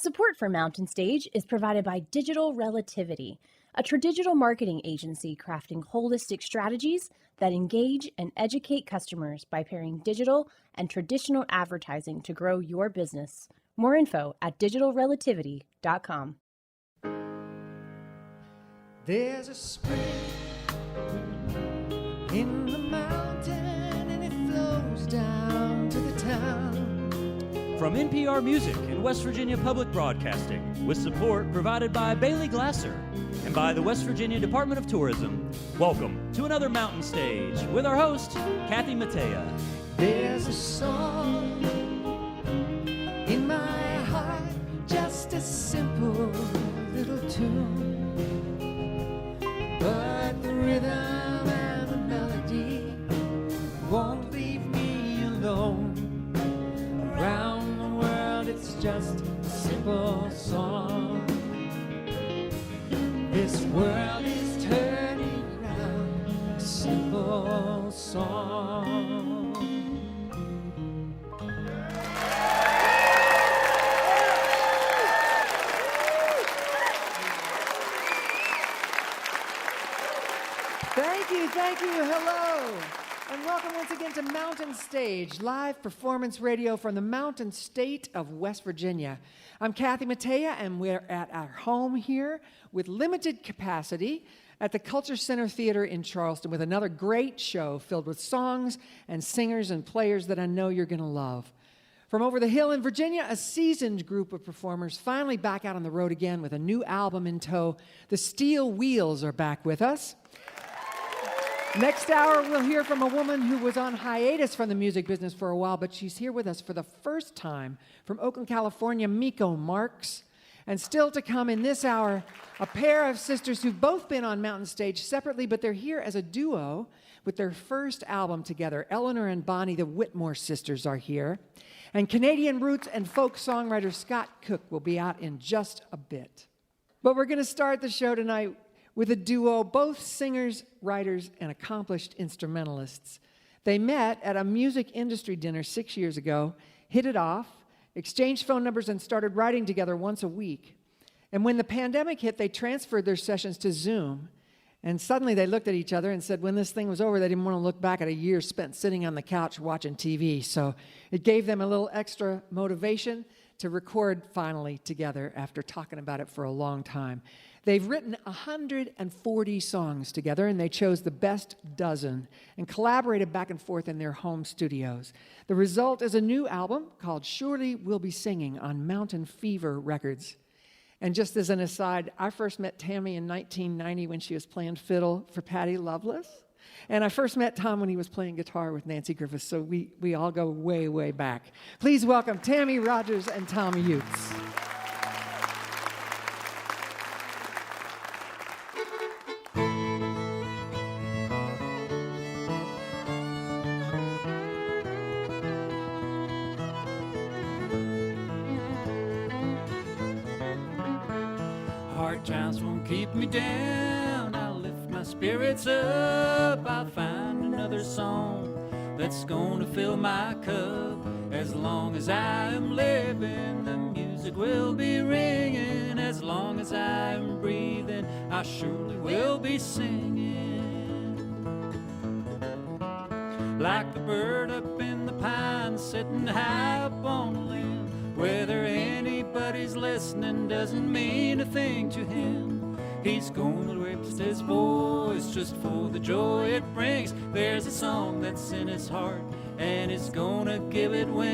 Support for Mountain Stage is provided by Digital Relativity, a tradigital marketing agency crafting holistic strategies that engage and educate customers by pairing digital and traditional advertising to grow your business. More info at digitalrelativity.com. There's a spring in the mountain and it flows down to the town. From NPR Music and West Virginia Public Broadcasting, with support provided by Bailey Glasser and by the West Virginia Department of Tourism, welcome to another Mountain Stage with our host, Kathy Mattea. There's a song in my heart, just a simple little tune, but the rhythm and the melody won't leave me alone. Around the world it's just a simple song. This world is turning around, a simple song. Thank you, hello. And welcome once again to Mountain Stage, live performance radio from the Mountain State of West Virginia. I'm Kathy Mattea, and we're at our home here with limited capacity at the Culture Center Theater in Charleston with another great show filled with songs and singers and players that I know you're going to love. From over the hill in Virginia, a seasoned group of performers finally back out on the road again with a new album in tow. The Steel Wheels are back with us. Next hour, we'll hear from a woman who was on hiatus from the music business for a while, but she's here with us for the first time from Oakland, California, Miko Marks. And still to come in this hour, a pair of sisters who've both been on Mountain Stage separately, but they're here as a duo with their first album together. Eleanor and Bonnie, the Whitmore sisters, are here. And Canadian roots and folk songwriter Scott Cook will be out in just a bit. But we're going to start the show tonight with a duo, both singers, writers, and accomplished instrumentalists. They met at a music industry dinner 6 years ago, hit it off, exchanged phone numbers, and started writing together once a week. And when the pandemic hit, they transferred their sessions to Zoom. And suddenly they looked at each other and said when this thing was over, they didn't want to look back at a year spent sitting on the couch watching TV. So it gave them a little extra motivation to record finally together after talking about it for a long time. They've written 140 songs together, and they chose the best dozen and collaborated back and forth in their home studios. The result is a new album called Surely We'll Be Singing on Mountain Fever Records. And just as an aside, I first met Tammy in 1990 when she was playing fiddle for Patti Loveless. And I first met Thomm when he was playing guitar with Nancy Griffith, so we all go way, way back. Please welcome Tammy Rogers and Thomm Jutz. Hard times won't keep me down. I'll lift my spirits up. I'll find another song that's gonna fill my cup. As long as I am living, the music will be ringing. As long as I am breathing, I surely will be singing. Like the bird up in the pine, sitting high up on a limb. Whether anybody's listening doesn't mean a thing to him. He's gonna lift his voice just for the joy it brings. There's a song that's in his heart, and it's gonna give it wings.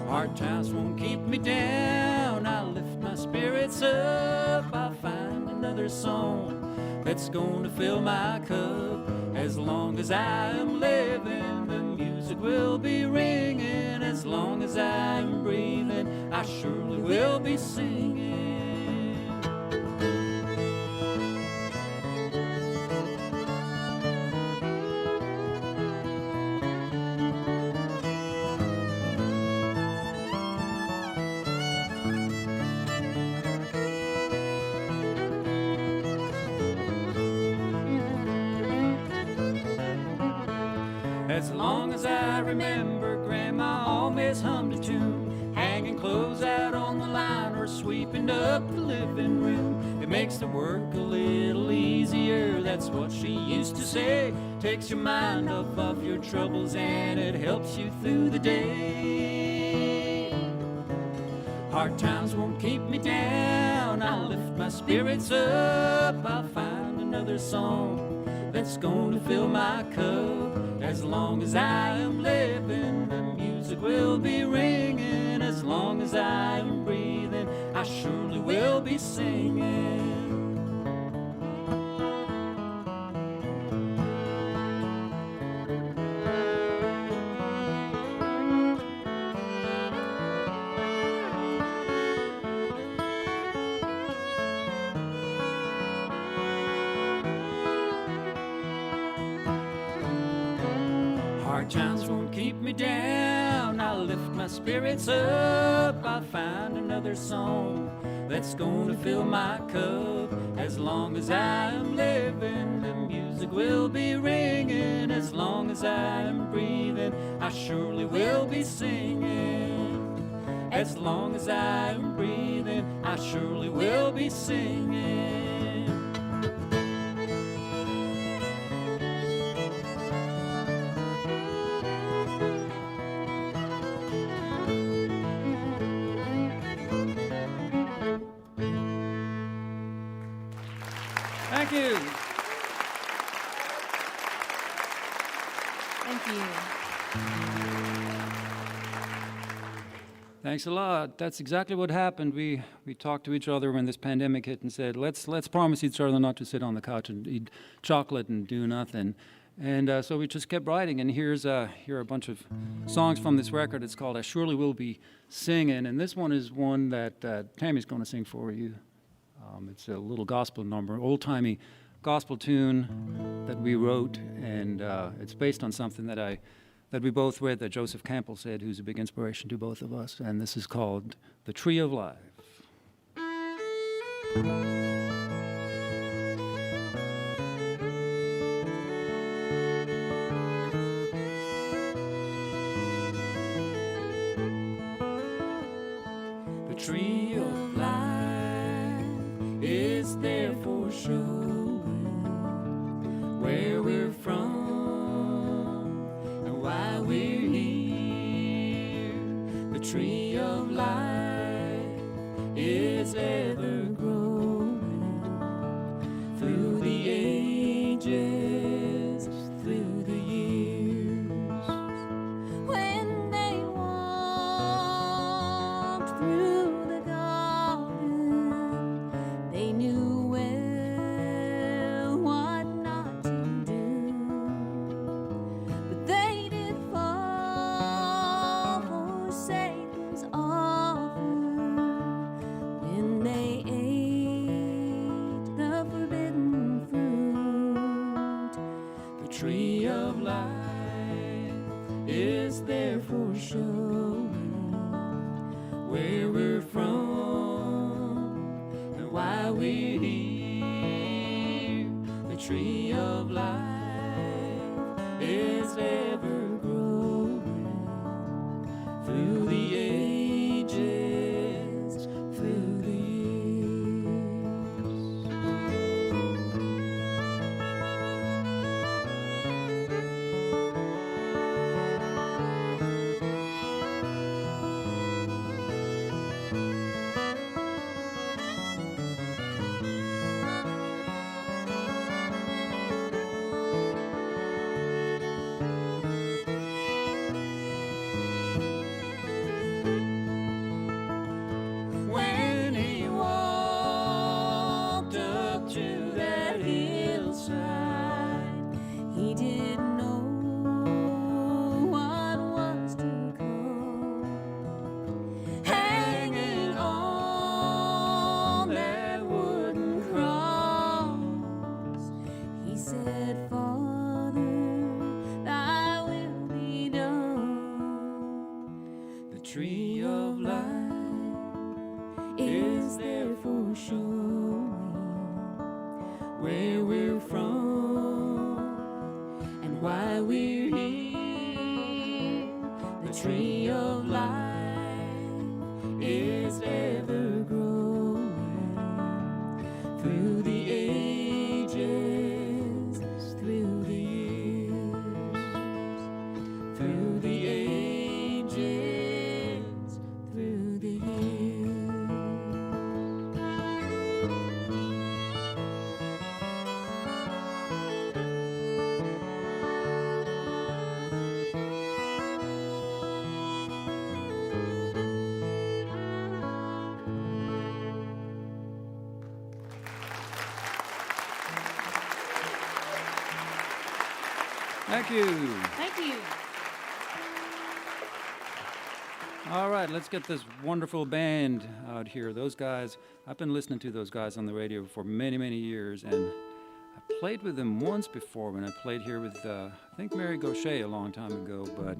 Hard times won't keep me down. I'll lift my spirits up. I'll find another song that's gonna fill my cup. As long as I am living, the music will be ringing. As long as I'm breathing, I surely will be singing. As long as I remember, Grandma always hummed a tune. clothes out on the line or sweeping up the living room. It makes the work a little easier, that's what she used to say. Takes your mind off of your troubles and it helps you through the day. Hard times won't keep me down, I'll lift my spirits up. I'll find another song that's gonna fill my cup. As long as I am living, the music will be ringing. As long as I am breathing, I surely will be singing. Hard times won't keep me down, I'll lift my spirits up. I'll find another song that's gonna fill my cup. As long as I am living, the music will be ringing. As long as I am breathing, I surely will be singing. As long as I am breathing, I surely will be singing. Thank you. Thank you. Thanks a lot. That's exactly what happened. We talked to each other when this pandemic hit and said, let's promise each other not to sit on the couch and eat chocolate and do nothing. And so we just kept writing. And here are a bunch of songs from this record. It's called I Surely Will Be Singing. And this one is one that Tammy's going to sing for you. It's a little gospel number, old-timey gospel tune that we wrote, and it's based on something that we both read that Joseph Campbell said, who's a big inspiration to both of us, and this is called The Tree of Life. The tree of life is there for showing where we're from and why we're here. The tree of life is ever growing through the ages, through the years. When they walked through the garden, they knew well what not to do. But they did fall for Satan's offer when they ate the forbidden fruit. The tree of life is there for showing where we're from and why we're here. The tree of life is ever growing through the ages, through the When he walked up to that hillside, He didn't know what was to come. hanging on that wooden Cross, he said, Father, thy will be done. The tree of life Is there for showing where we're from and why we're here. The tree of life just ever growing through the ages, through the years, through the ages, through the years. Thank you. Thank you. All right, let's get this wonderful band out here. Those guys, I've been listening to those guys on the radio for many, many years, and I played with them once before when I played here with, I think, Mary Gaucher a long time ago, but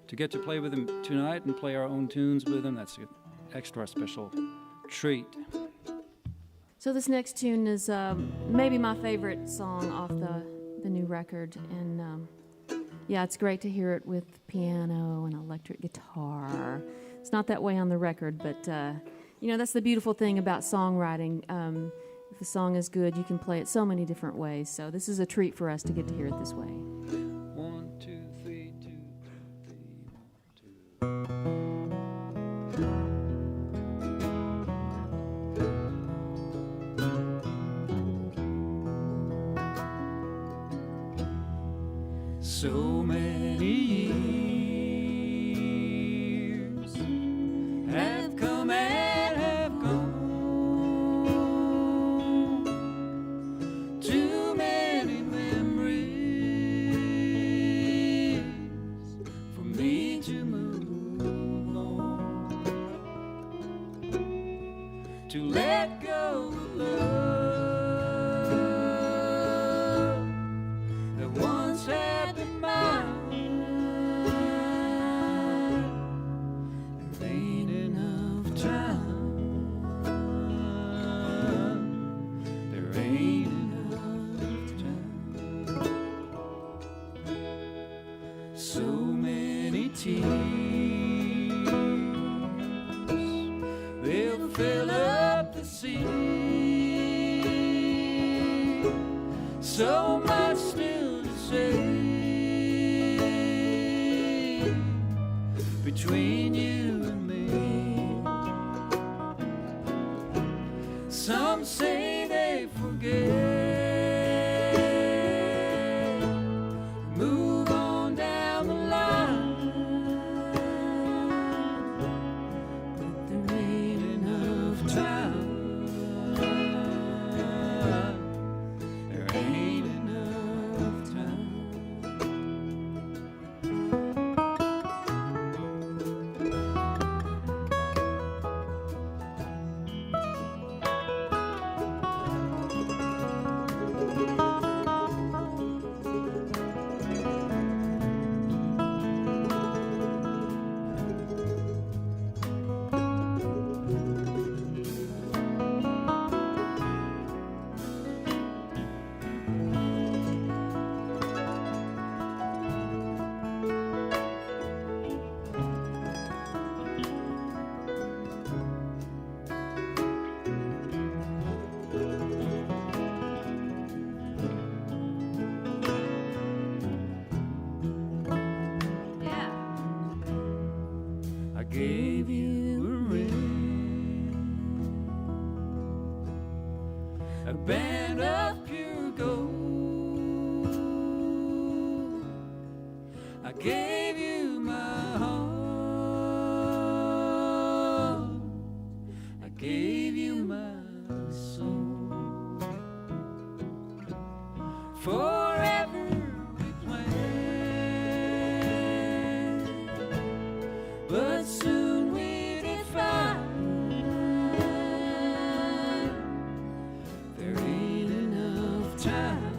to get to play with them tonight and play our own tunes with them, that's an extra special treat. So this next tune is maybe my favorite song off the new record, and yeah, it's great to hear it with piano and electric guitar. It's not that way on the record, but you know, that's the beautiful thing about songwriting. If a song is good, you can play it so many different ways. So this is a treat for us to get to hear it this way. 1, 2, 3, 2, 3, 1, 2. So many years have come and have gone. Too many memories for me to move on. To let go of love that once had been mine. There ain't enough time. There ain't enough time. So many tears, they'll fill up the sea. So much still to say between you and me. Some say they forget, move on down the line, but there ain't enough time. There ain't enough time. Yeah. I gave you a ring, a band of pure gold. I gave you my heart. I gave you my soul. Forever we planned, but soon we did find there ain't enough time.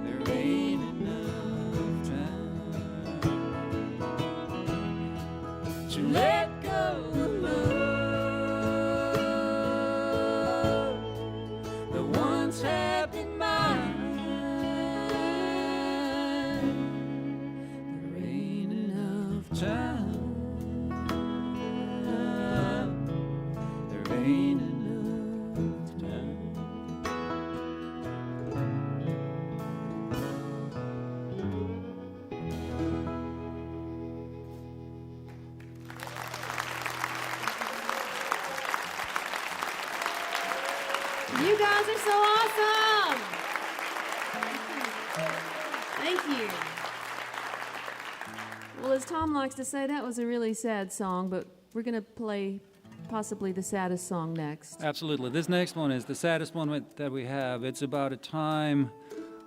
There ain't enough time to let go of love that once had been mine. There ain't enough time. You guys are so awesome. Thank you. Well, as Thomm likes to say, that was a really sad song, but we're going to play possibly the saddest song next. Absolutely. This next one is the saddest one that we have. It's about a time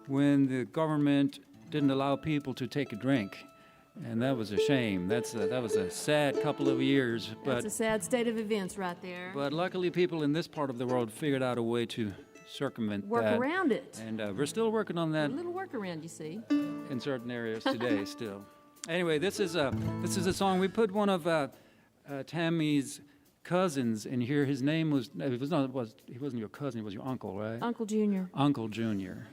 when the government didn't allow people to take a drink. And that was a shame. That was a sad couple of years. That's a sad state of events right there. But luckily, people in this part of the world figured out a way to circumvent Work that. around it. And we're still working on that A little workaround, you see. in certain areas today still. Anyway, this is a song. We put one of Tammy's cousins in here. His name he wasn't your cousin, he was your uncle, right? Uncle Junior. Uncle Junior.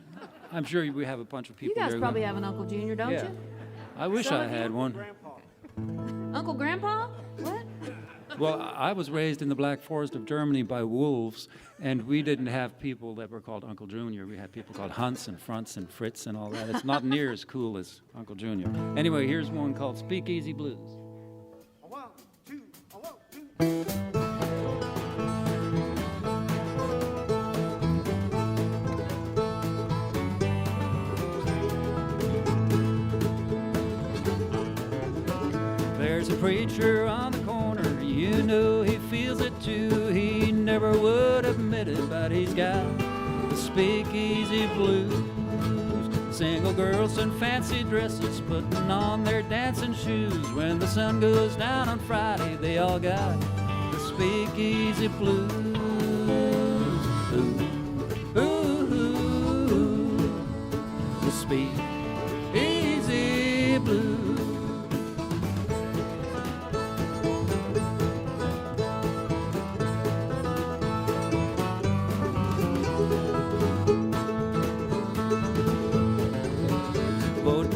I'm sure we have a bunch of people You guys here. probably have an Uncle Junior, don't Yeah. you? I wish Some I of had you? one. Uncle Grandpa? What? Well, I was raised in the Black Forest of Germany by wolves, and we didn't have people that were called Uncle Junior. We had people called Hunts and Fronts and Fritz and all that. It's not near as cool as Uncle Junior. Anyway, here's one called Speakeasy Blues. There's a preacher on the corner, you know he feels it too. He never would admit it, but he's got the speakeasy blues. Single girls in fancy dresses, putting on their dancing shoes. When the sun goes down on Friday, they all got the speakeasy blues. Ooh, ooh, ooh, the speakeasy blues.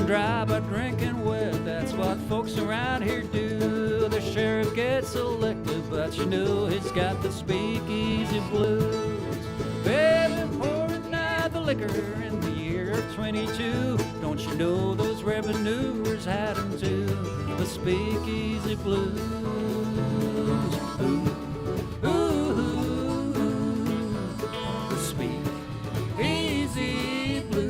Dry but drinking wet, that's what folks around here do. The sheriff gets elected, but you know he's got the speakeasy blues. They've been pouring out the liquor in the year of 22. Don't you know those revenuers had them too? The speakeasy blues. Ooh, ooh, ooh, the speakeasy blues.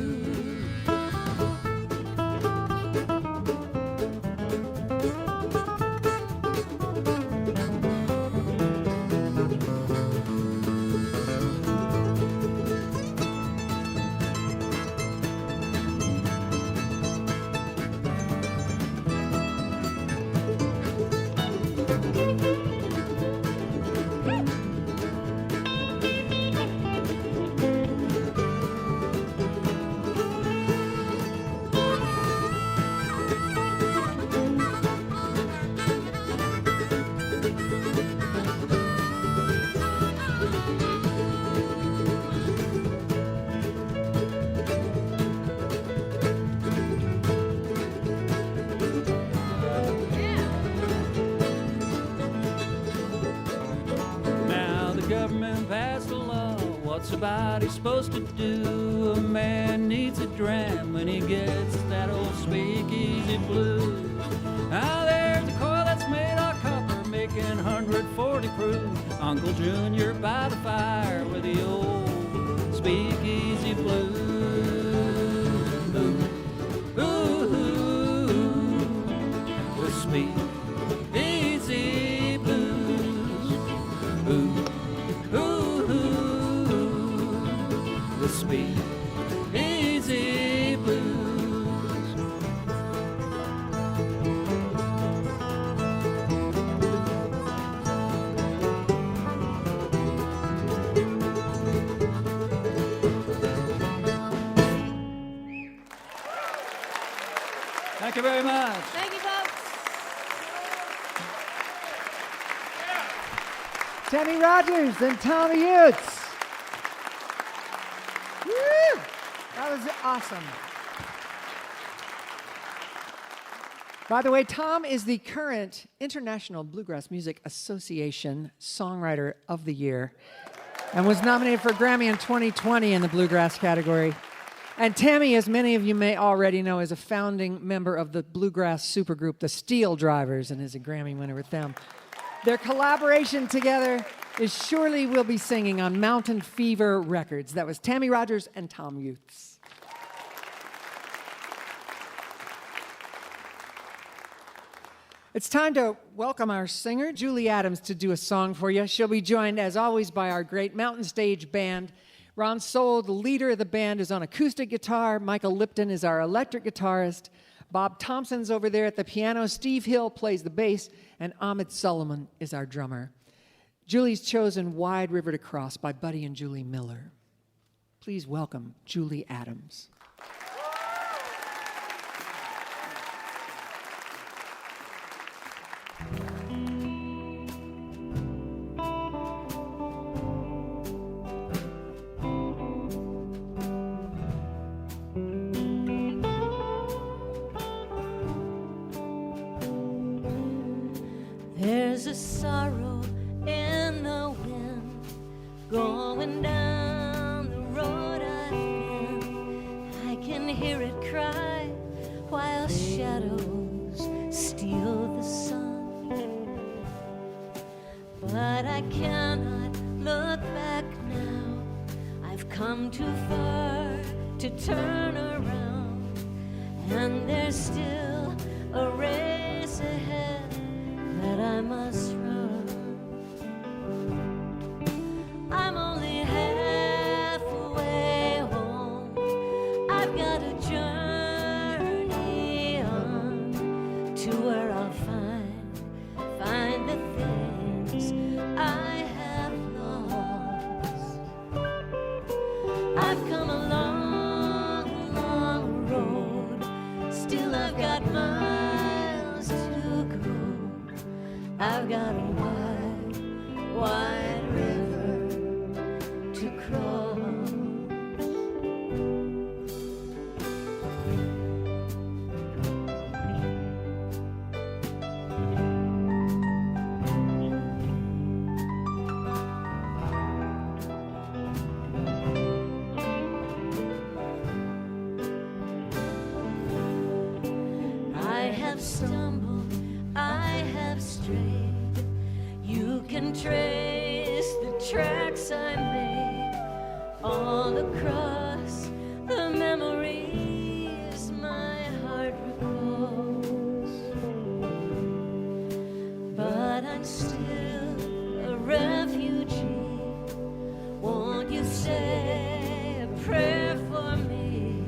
What's somebody supposed to do? A man needs a dram when he gets that old speakeasy blues. Now there's a coil that's made of copper, making 140 proof. Uncle Junior by the fire with the old speakeasy blues. Ooh, ooh, ooh, the speakeasy blues. Ooh. The speakeasy blues. Thank you very much. Thank you, folks. Tammy Rogers and Tommy Jutz. Woo! That was awesome. By the way, Thomm is the current International Bluegrass Music Association Songwriter of the Year and was nominated for a Grammy in 2020 in the Bluegrass category. And Tammy, as many of you may already know, is a founding member of the bluegrass supergroup, the Steel Drivers, and is a Grammy winner with them. Their collaboration together is Surely We'll Be Singing on Mountain Fever Records. That was Tammy Rogers and Thomm Jutz. It's time to welcome our singer, Julie Adams, to do a song for you. She'll be joined, as always, by our great Mountain Stage band. Ron Soul, the leader of the band, is on acoustic guitar. Michael Lipton is our electric guitarist. Bob Thompson's over there at the piano. Steve Hill plays the bass. And Ahmed Solomon is our drummer. Julie's chosen Wide River to Cross by Buddy and Julie Miller. Please welcome Julie Adams. There's a sorrow in the wind going down the road I've been. I can hear it cry while shadows steal the sun. But I cannot look back now. I've come too far to turn around, and there's still a race ahead that I must run. I'm only halfway home. I've got a journey on to where I'll find the things I have lost. I've come a long, long road. Still I've got miles to go. I've got a wide, wide river to cross. I have stumbled, I have strayed. You can trace the tracks I made all across the memories my heart recalls. But I'm still a refugee. Won't you say a prayer for me?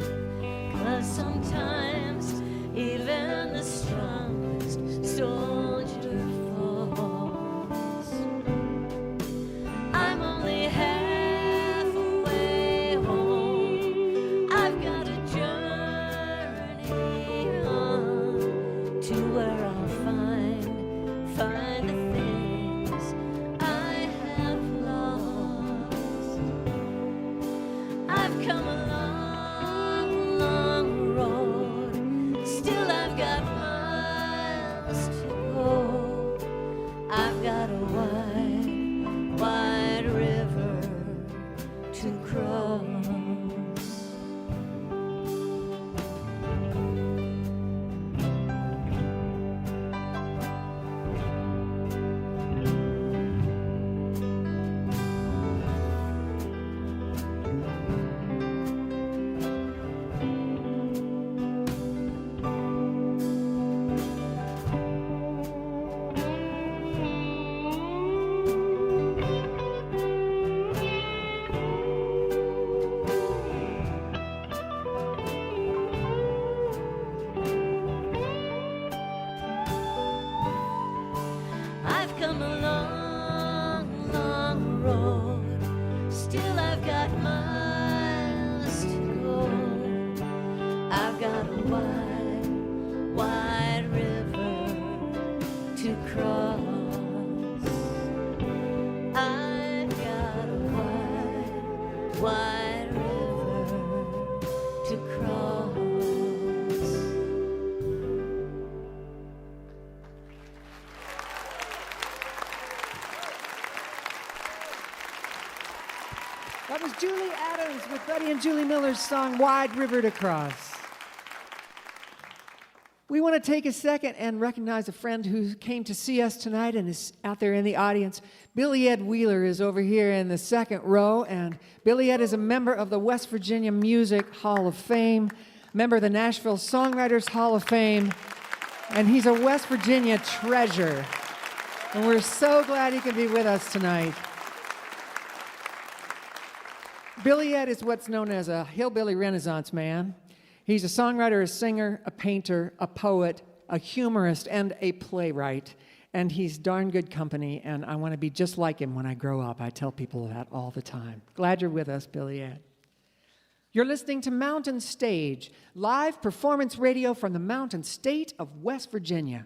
'Cause sometimes even the strongest soldier falls. I'm only halfway home. I've got a journey on to where I'll find the things I have lost. I've come a long, long road. Still I've got miles to go. I've got a wide, wide river to cross. I've come a long, long road. Still I've got miles to go. I've got a wide, wide river to cross. I've got a wide, wide river to cross. That was Julie Adams with Buddy and Julie Miller's song Wide River to Cross. We want to take a second and recognize a friend who came to see us tonight and is out there in the audience. Billy Ed Wheeler is over here in the second row, and Billy Ed is a member of the West Virginia Music Hall of Fame, member of the Nashville Songwriters Hall of Fame, and he's a West Virginia treasure. And we're so glad he can be with us tonight. Billy Ed is what's known as a hillbilly Renaissance man. He's a songwriter, a singer, a painter, a poet, a humorist, and a playwright. And he's darn good company, and I want to be just like him when I grow up. I tell people that all the time. Glad you're with us, Billy Ed. You're listening to Mountain Stage, live performance radio from the Mountain State of West Virginia.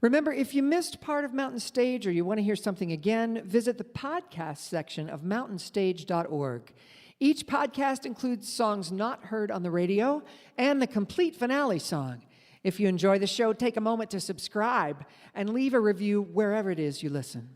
Remember, if you missed part of Mountain Stage or you want to hear something again, visit the podcast section of mountainstage.org. Each podcast includes songs not heard on the radio and the complete finale song. If you enjoy the show, take a moment to subscribe and leave a review wherever it is you listen.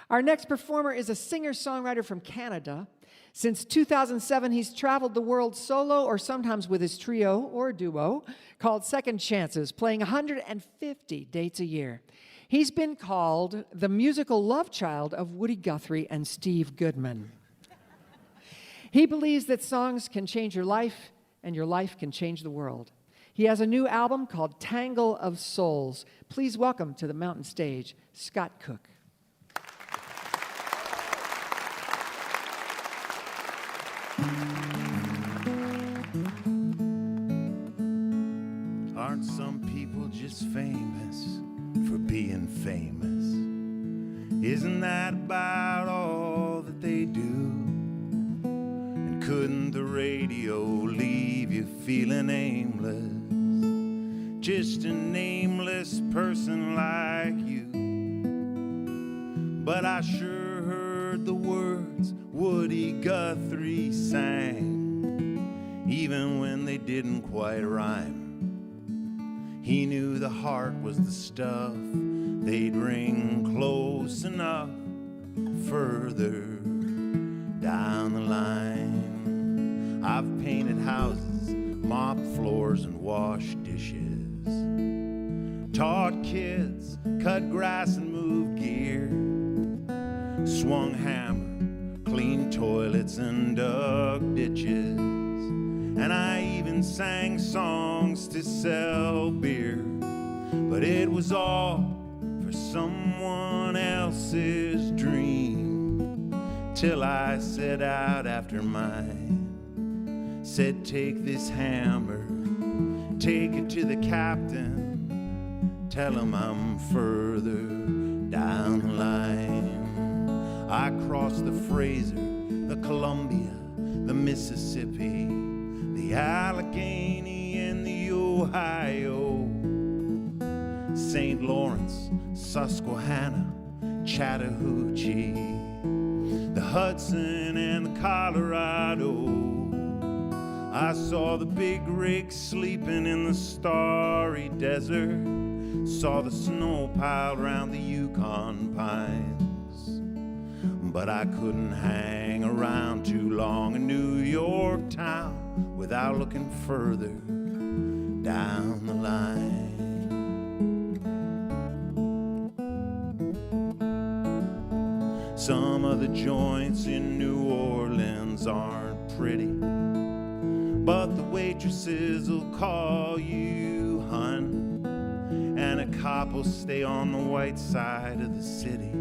Our next performer is a singer-songwriter from Canada. Since 2007, he's traveled the world solo or sometimes with his trio or duo called Second Chances, playing 150 dates a year. He's been called the musical love child of Woody Guthrie and Steve Goodman. He believes that songs can change your life and your life can change the world. He has a new album called Tangle of Souls. Please welcome to the Mountain Stage, Scott Cook. Aren't some people just famous for being famous? Isn't that about all that they do? And couldn't the radio leave you feeling aimless? Just a nameless person like you. But I sure heard the words Woody Guthrie sang, even when they didn't quite rhyme. He knew the heart was the stuff they'd bring close enough further down the line. I've painted houses, mopped floors, and washed dishes, taught kids, cut grass and moved gear, swung hammer, cleaned toilets and dug ditches, and I even sang songs to sell beer. But it was all for someone else's dream, till I set out after mine. Said, take this hammer, take it to the captain, tell him I'm further down the line. I crossed the Fraser, the Columbia, the Mississippi, the Allegheny and the Ohio, St. Lawrence, Susquehanna, Chattahoochee, the Hudson and the Colorado. I saw the big rigs sleeping in the starry desert, saw the snow piled around the Yukon pines. But I couldn't hang around too long in New York town without looking further down the line. Some of the joints in New Orleans aren't pretty, but the waitresses will call you hun, and a cop will stay on the white side of the city,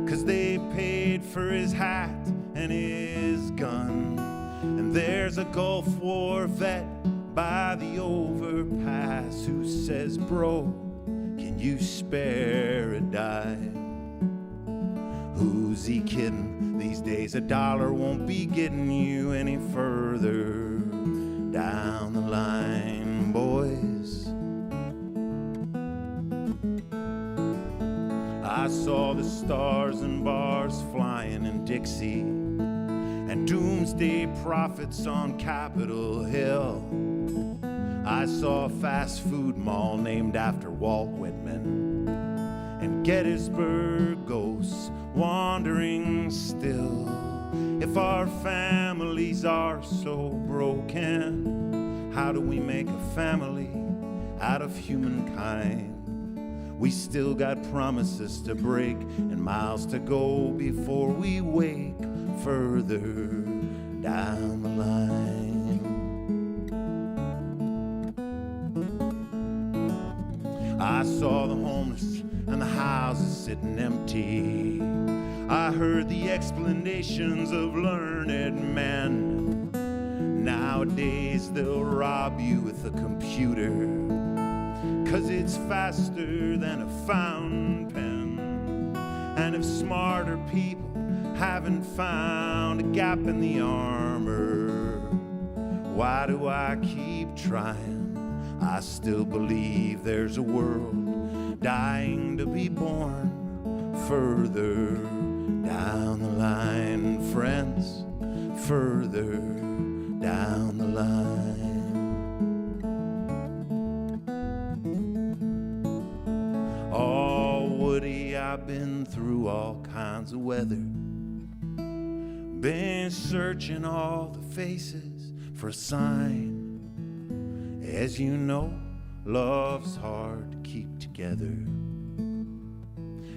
'cause they paid for his hat and his gun. And there's a Gulf War vet by the overpass who says, bro, can you spare a dime? Who's he kidding? These days a dollar won't be getting you any further down the line, boys. I saw the stars and bars flying in Dixie, and doomsday prophets on Capitol Hill. I saw a fast food mall named after Walt Whitman, and Gettysburg ghosts wandering still. If our families are so broken, how do we make a family out of humankind? We still got promises to break and miles to go before we wake further down the line. I saw the homeless and the houses sitting empty. I heard the explanations of learned men. Nowadays they'll rob you with a computer, 'cause it's faster than a fountain pen. And if smarter people haven't found a gap in the armor, why do I keep trying? I still believe there's a world dying to be born further down the line, friends, further down the line. Oh, Woody, I've been through all kinds of weather, been searching all the faces for a sign. As you know, love's hard to keep together.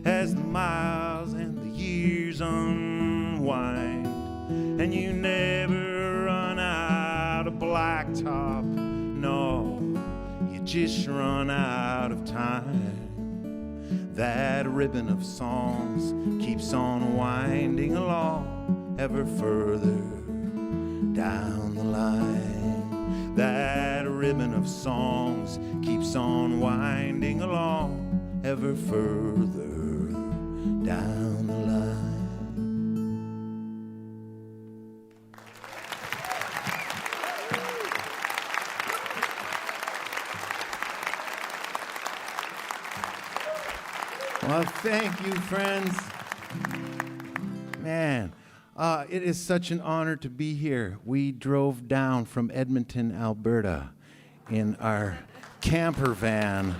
As the miles and the years unwind, and you never run out of blacktop, no, you just run out of time. That ribbon of songs keeps on winding along ever further down the line. That ribbon of songs keeps on winding along ever further down the line. Well, thank you, friends. Man. It is such an honor to be here. We drove down from Edmonton, Alberta in our camper van.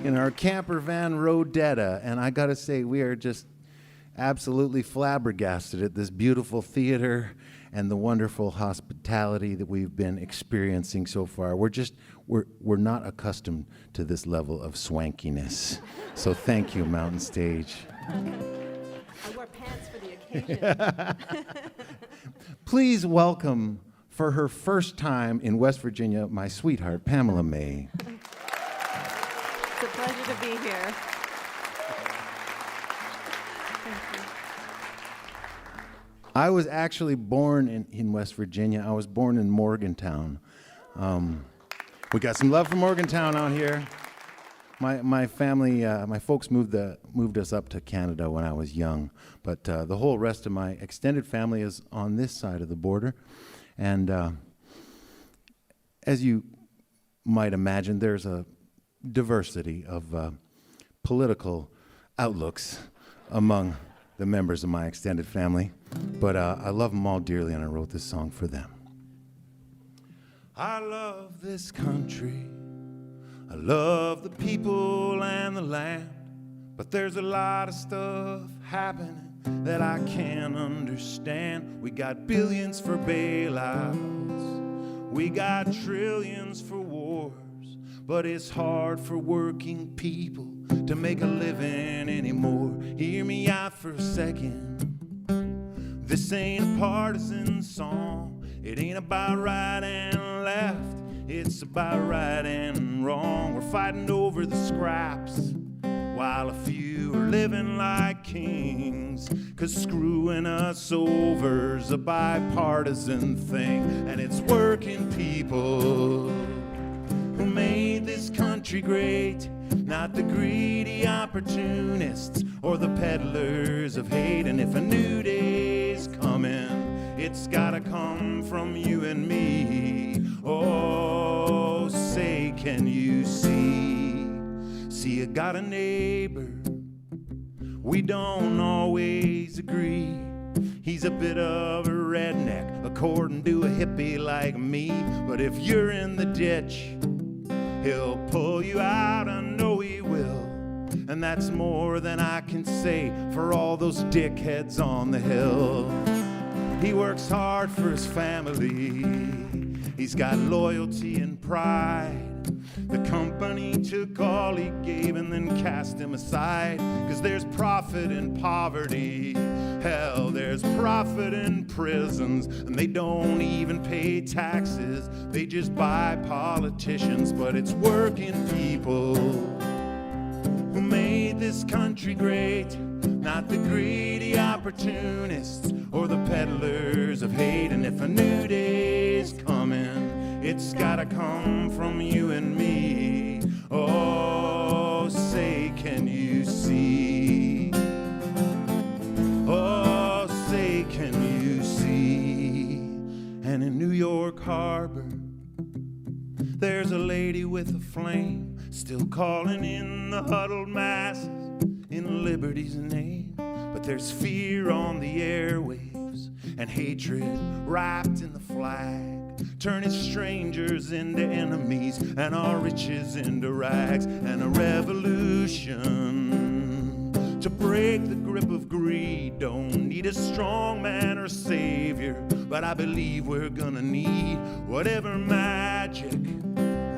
In our camper van Rodetta, and I gotta say, we are just absolutely flabbergasted at this beautiful theater and the wonderful hospitality that we've been experiencing so far. We're not accustomed to this level of swankiness. So thank you, Mountain Stage. I wore pants for the occasion. Please welcome, for her first time in West Virginia, my sweetheart, Pamela May. It's a pleasure to be here. Thank you. I was actually born in West Virginia. I was born in Morgantown. We got some love for Morgantown out here. My family, my folks moved us up to Canada when I was young, but the whole rest of my extended family is on this side of the border. And as you might imagine, there's a diversity of political outlooks among the members of my extended family, but I love them all dearly, and I wrote this song for them. I love this country. I love the people and the land, but there's a lot of stuff happening that I can't understand. We got billions for bailouts, we got trillions for wars, but it's hard for working people to make a living anymore. Hear me out for a second. This ain't a partisan song. It ain't about right and left. It's about right and wrong. We're fighting over the scraps while a few are living like kings. 'Cause screwing us over's a bipartisan thing. And it's working people who made this country great, not the greedy opportunists or the peddlers of hate. And if a new day's coming, it's gotta come from you and me. Oh, say, can you see? See, I got a neighbor, we don't always agree. He's a bit of a redneck, according to a hippie like me. But if you're in the ditch, he'll pull you out, I know he will. And that's more than I can say for all those dickheads on the hill. He works hard for his family, he's got loyalty and pride. The company took all he gave and then cast him aside. 'Cause there's profit in poverty, hell, there's profit in prisons. And they don't even pay taxes, they just buy politicians. But it's working people who made this country great, not the greedy opportunists or the peddlers of hate. And if a new day's coming, it's gotta come from you and me. Oh, say, can you see? Oh, say, can you see? And in New York Harbor, there's a lady with a flame, still calling in the huddled masses in liberty's name. But there's fear on the airwaves and hatred wrapped in the flag, turning strangers into enemies and our riches into rags. And a revolution to break the grip of greed don't need a strong man or savior, but I believe we're gonna need whatever magic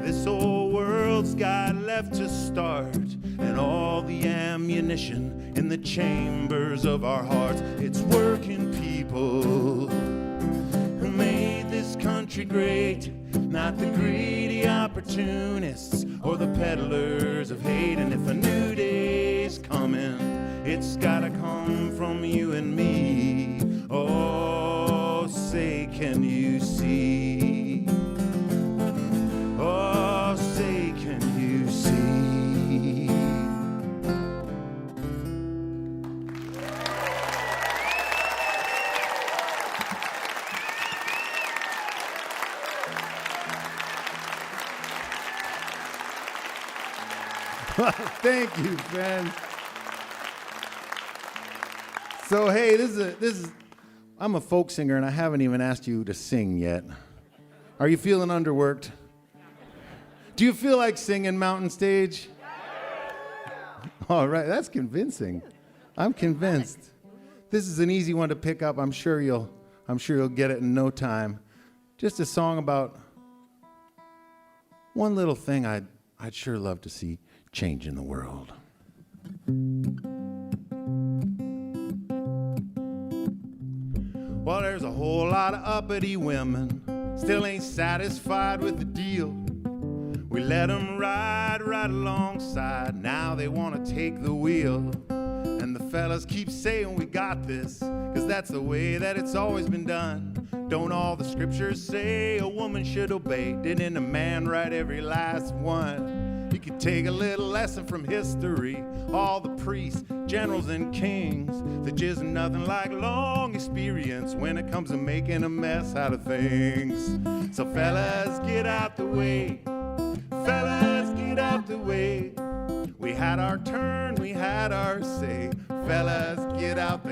this old world's got left to start, and all the ammunition in the chambers of our hearts. It's working people who made this country great, not the greedy opportunists or the peddlers of hate. And if a new day's coming, it's gotta come from you and me. Oh, say, can you see? Oh, say, can you see? Thank you, friend. So, hey, this is I'm a folk singer, and I haven't even asked you to sing yet. Are you feeling underworked? Do you feel like singing Mountain Stage? All right, that's convincing. I'm convinced. This is an easy one to pick up. I'm sure you'll get it in no time. Just a song about one little thing I'd sure love to see change in the world. Well, there's a whole lot of uppity women still ain't satisfied with the deal. We let them ride right alongside, now they want to take the wheel. And the fellas keep saying we got this, 'cause that's the way that it's always been done. Don't all the scriptures say a woman should obey? Didn't a man write every last one? You could take a little lesson from history, all the priests, generals, and kings. There just nothing like long experience when it comes to making a mess out of things. So fellas, get out the way. Fellas, get out the way. We had our turn, we had our say. Fellas, get out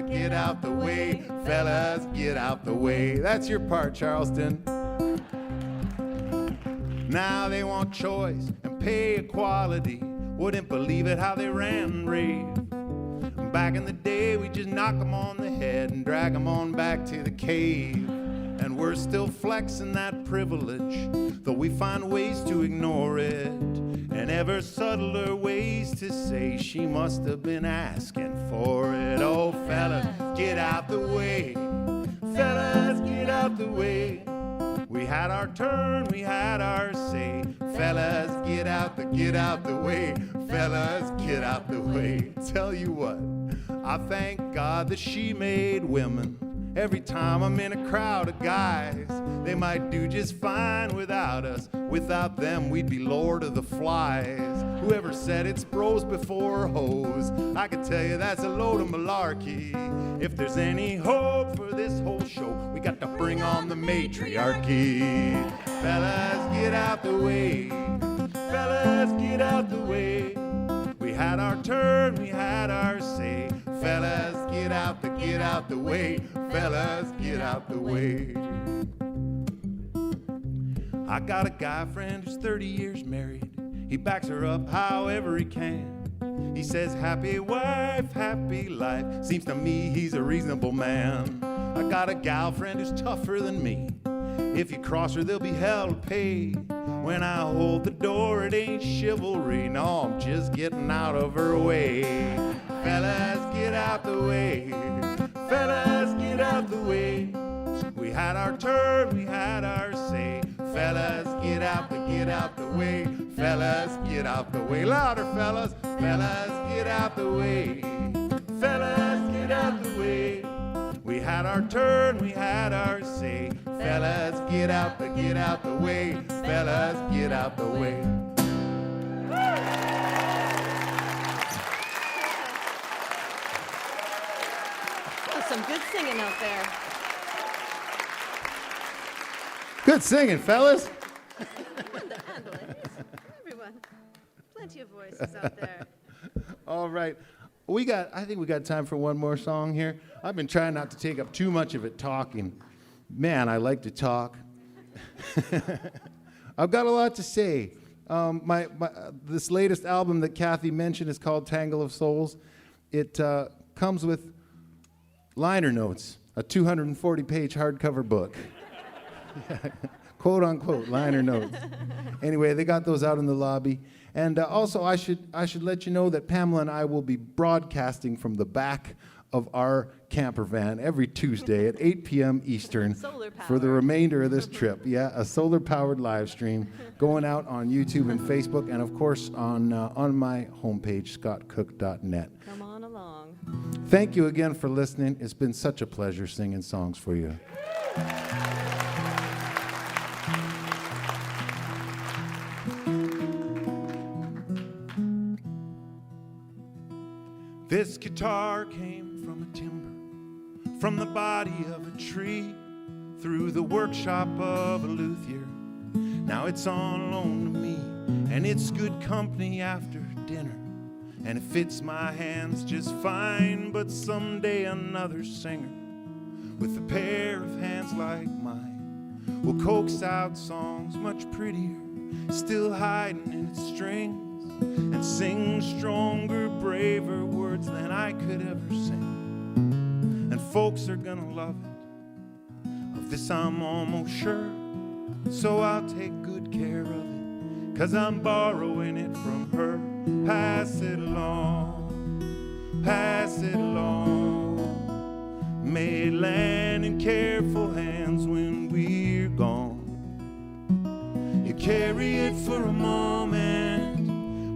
the way. Fellas, get out the way. That's your part, Charleston. Now they want choice and pay equality. Wouldn't believe it how they ran and raved. Back in the day, we just knock them on the head and drag them on back to the cave. And we're still flexing that privilege, though we find ways to ignore it, and ever subtler ways to say she must have been asking for it. Oh, fella, get out the way. fellas, get out the way. We had our turn, we had our say. Fellas, get out the way. Fellas, get out the way. Tell you what, I thank God that she made women. Every time I'm in a crowd of guys, they might do just fine without us. Without them, we'd be Lord of the Flies. Whoever said it's bros before hoes, I can tell you that's a load of malarkey. If there's any hope for this whole show, we got to bring on the matriarchy. Fellas, get out the way. Fellas, get out the way. We had our turn, we had our say. Fellas, get out the way. Fellas, get out the way. I got a guy friend who's 30 years married. He backs her up however he can. He says, happy wife, happy life. Seems to me he's a reasonable man. I got a gal friend who's tougher than me. If you cross her, there'll be hell to pay. When I hold the door, it ain't chivalry. No, I'm just getting out of her way. Fellas, get out the way. Fellas, get out the way. We had our turn, we had our say. Fellas, get out the way. Fellas, get out the way. Louder, fellas. Fellas, get out the way. Fellas, get out the way. We had our turn, we had our say. Fellas, get out the way. Fellas, get out the way. Some good singing out there. Good singing, fellas. Everyone. Plenty of voices out there. All right. I think we got time for one more song here. I've been trying not to take up too much of it talking. Man, I like to talk. I've got a lot to say. This latest album that Kathy mentioned is called Tangle of Souls. It comes with liner notes, a 240-page hardcover book. Quote unquote liner notes. Anyway, they got those out in the lobby. And also, I should let you know that Pamela and I will be broadcasting from the back of our camper van every Tuesday at 8 p.m. Eastern for the remainder of this trip. Yeah, a solar-powered live stream going out on YouTube and Facebook, and of course on my homepage, scottcook.net. Come on along. Thank you again for listening. It's been such a pleasure singing songs for you. This guitar came from a timber, from the body of a tree, through the workshop of a luthier. Now it's on loan to me, and it's good company after dinner, and it fits my hands just fine. But someday another singer with a pair of hands like mine will coax out songs much prettier, still hiding in its strings, and sing stronger, braver words than I could ever sing. And folks are gonna love it. Of this I'm almost sure. So I'll take good care of it, 'cause I'm borrowing it from her. Pass it along, pass it along. May it land in careful hands when we're gone. You carry it for a moment,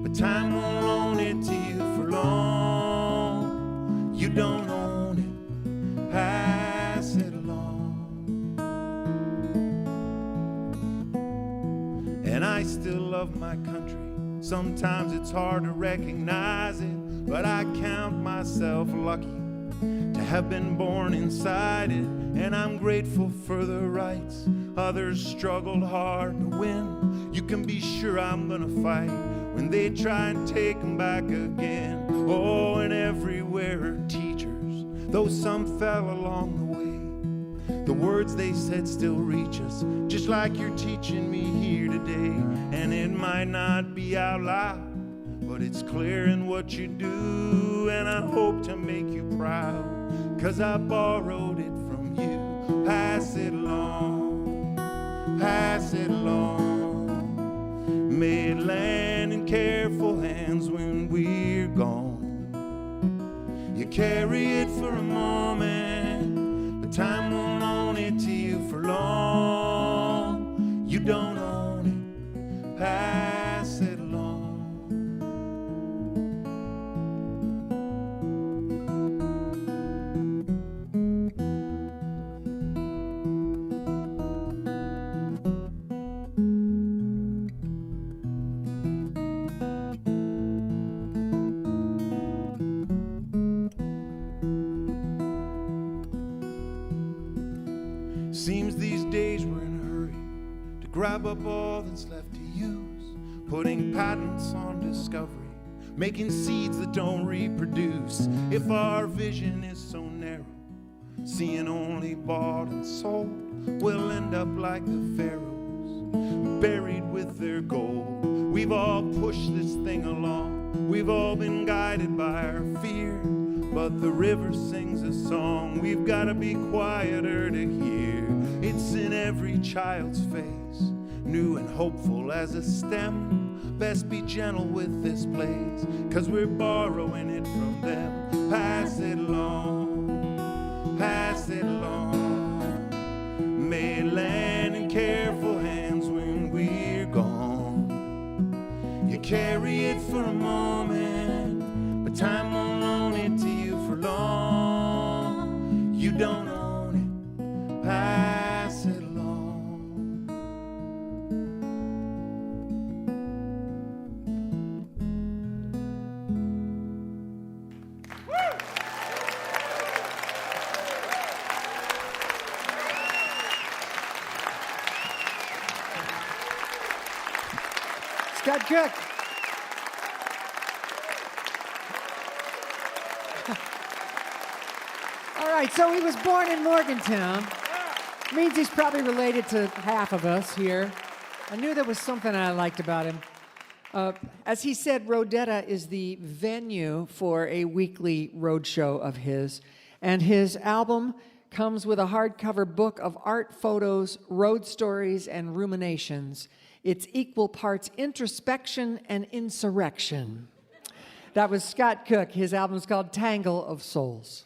but time won't loan it to you for long. You don't own it, pass it along. And I still love my country. Sometimes it's hard to recognize it, but I count myself lucky to have been born inside it. And I'm grateful for the rights others struggled hard to win. You can be sure I'm gonna fight when they try and take them back again. Oh, and everywhere are teachers, though some fell along the way. The words they said still reach us, just like you're teaching me here today. And it might not be out loud, but it's clear in what you do. And I hope to make you proud, 'cause I borrowed it from you. Pass it along, pass it along. May it land in careful hands when we're gone. You carry it for a moment, but time won't grab up all that's left to use, putting patents on discovery, making seeds that don't reproduce. If our vision is so narrow, seeing only bought and sold, we'll end up like the pharaohs, buried with their gold. We've all pushed this thing along, we've all been guided by our fear, but the river sings a song we've got to be quieter to hear. It's in every child's face, new and hopeful as a stem. Best be gentle with this place, 'cause we're borrowing it from them. Pass it along, pass it along. May it land in careful hands when we're gone. You carry it for a moment, but time won't loan it to you for long. You don't own it, pass it along. Scott Cook. All right, so he was born in Morgantown. Means he's probably related to half of us here. I knew there was something I liked about him. As he said, Rodetta is the venue for a weekly road show of his, and his album comes with a hardcover book of art photos, road stories, and ruminations. It's equal parts introspection and insurrection. That was Scott Cook. His album's called Tangle of Souls.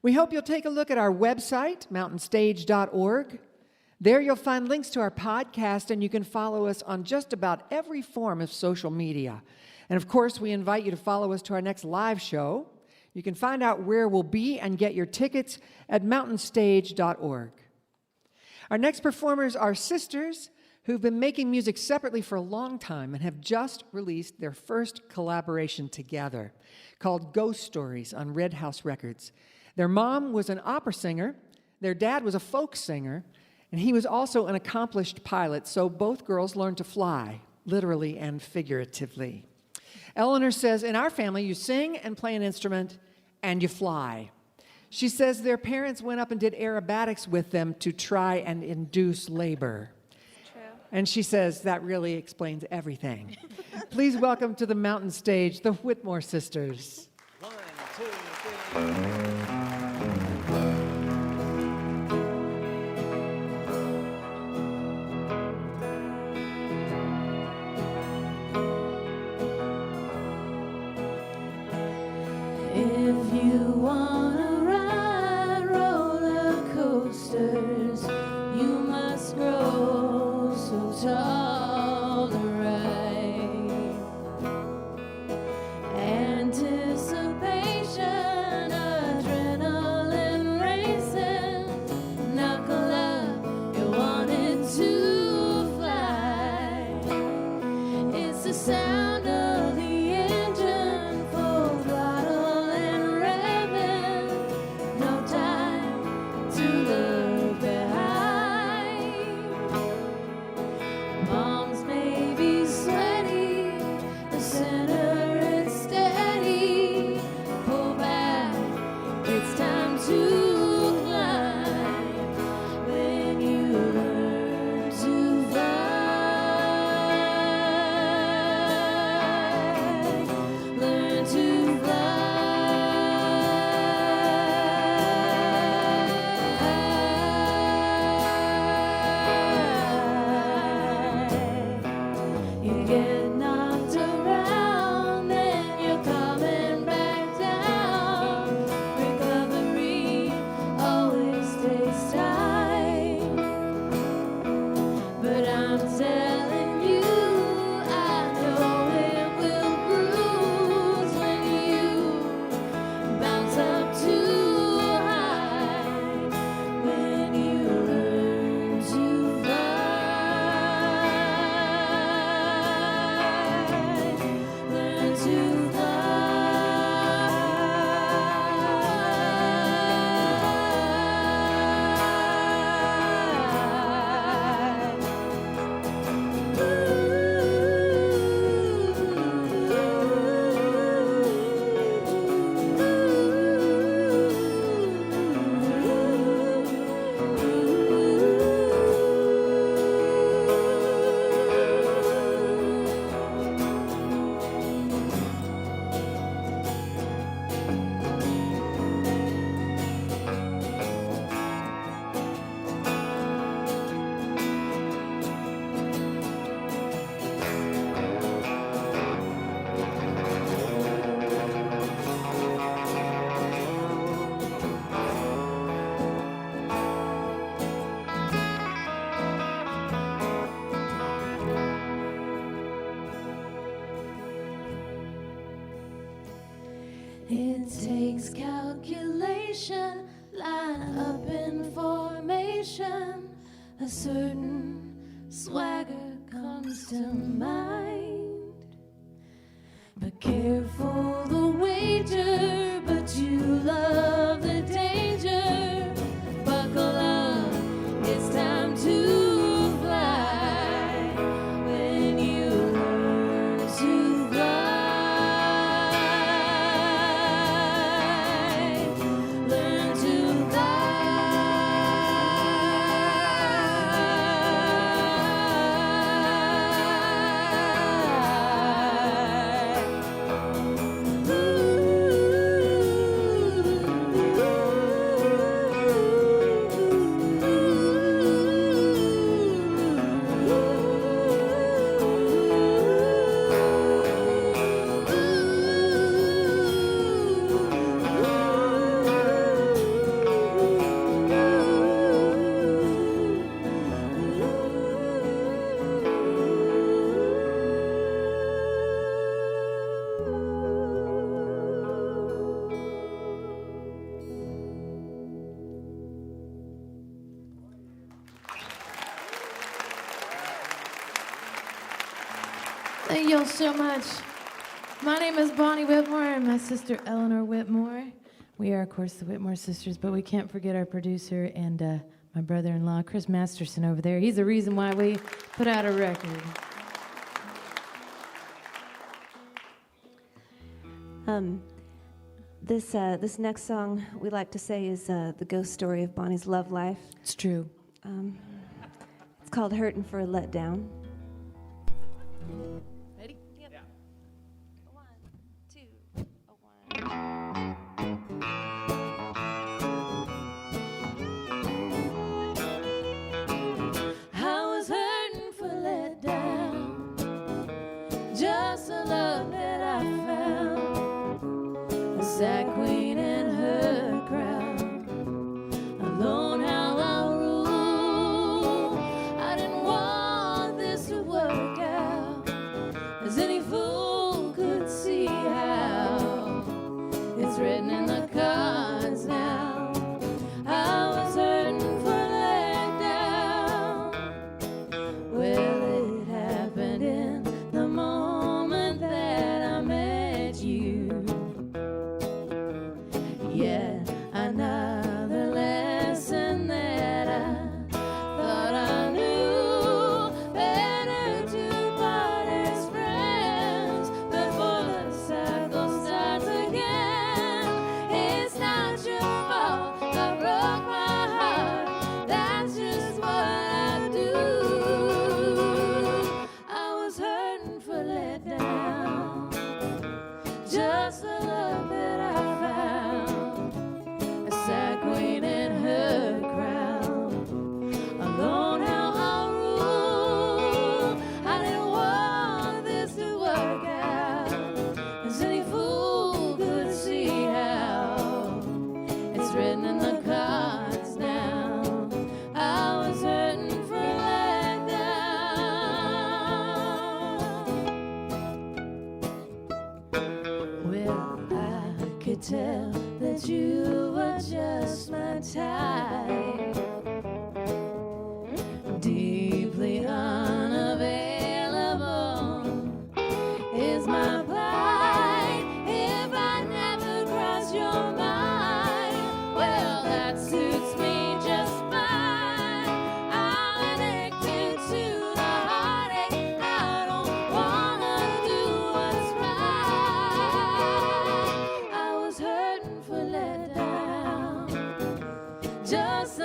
We hope you'll take a look at our website, mountainstage.org. There you'll find links to our podcast, and you can follow us on just about every form of social media. And of course, we invite you to follow us to our next live show. You can find out where we'll be and get your tickets at mountainstage.org. Our next performers are sisters who've been making music separately for a long time and have just released their first collaboration together called Ghost Stories on Red House Records. Their mom was an opera singer, their dad was a folk singer, and he was also an accomplished pilot, so both girls learned to fly, literally and figuratively. Eleanor says, in our family, you sing and play an instrument, and you fly. She says their parents went up and did aerobatics with them to try and induce labor. And she says that really explains everything. Please welcome to the mountain stage the Whitmore sisters. 1, 2, 3. If you wanna ride roller coasters, you must grow so tall to ride. Anticipation, adrenaline racing, knuckle up, you wanted to fly. It's the sound of the engine, full throttle and revving, no time to look behind. Bombs may be sweaty, the center is steady. Pull back, it's time to climb. When you learn to fly, learn to fly. You get knocked around, then you're coming back down. Recovery always takes time, but I'm telling you, I know it will bruise when you bounce up too high. When you learn to fly, learn to fly. It takes calculation, line up in formation. A certain swagger comes to mind. But careful the wager, but you love the danger. Buckle up, it's time to fly. When you learn to fly, learn to Thank y'all so much. My name is Bonnie Whitmore and my sister Eleanor Whitmore. We are, of course, the Whitmore sisters, but we can't forget our producer and my brother-in-law, Chris Masterson, over there. He's the reason why we put out a record. This next song we like to say is the ghost story of Bonnie's love life. It's true. It's called Hurtin' for a Letdown. Ready? Yep. Yeah. 1, 2, 1. I was hurting for letdown, just the love that I found, a sad queen and her crown, alone how I rule. I didn't want this to work out, as any fool could see how. It's written in the cards now. I was hurting for letdown. Well, it happened in the moment that I met you. Yet another lesson that I thought I knew. Better to part as friends before the cycle starts again. It's not your fault I broke my heart. That's just what I do. I was hurting for letdown, just the love that I found, a sad queen in her crown, alone how I rule. I didn't want this to work out, as any fool could see how. It's written in the cards now. I was hurting for letdown. Well, I could tell that you were just my type, deeply unavailable is my plight. If I never cross your mind, well, that suits me just fine. I'm addicted to the heartache. I don't wanna do what's right. I was hurting for letdown, just a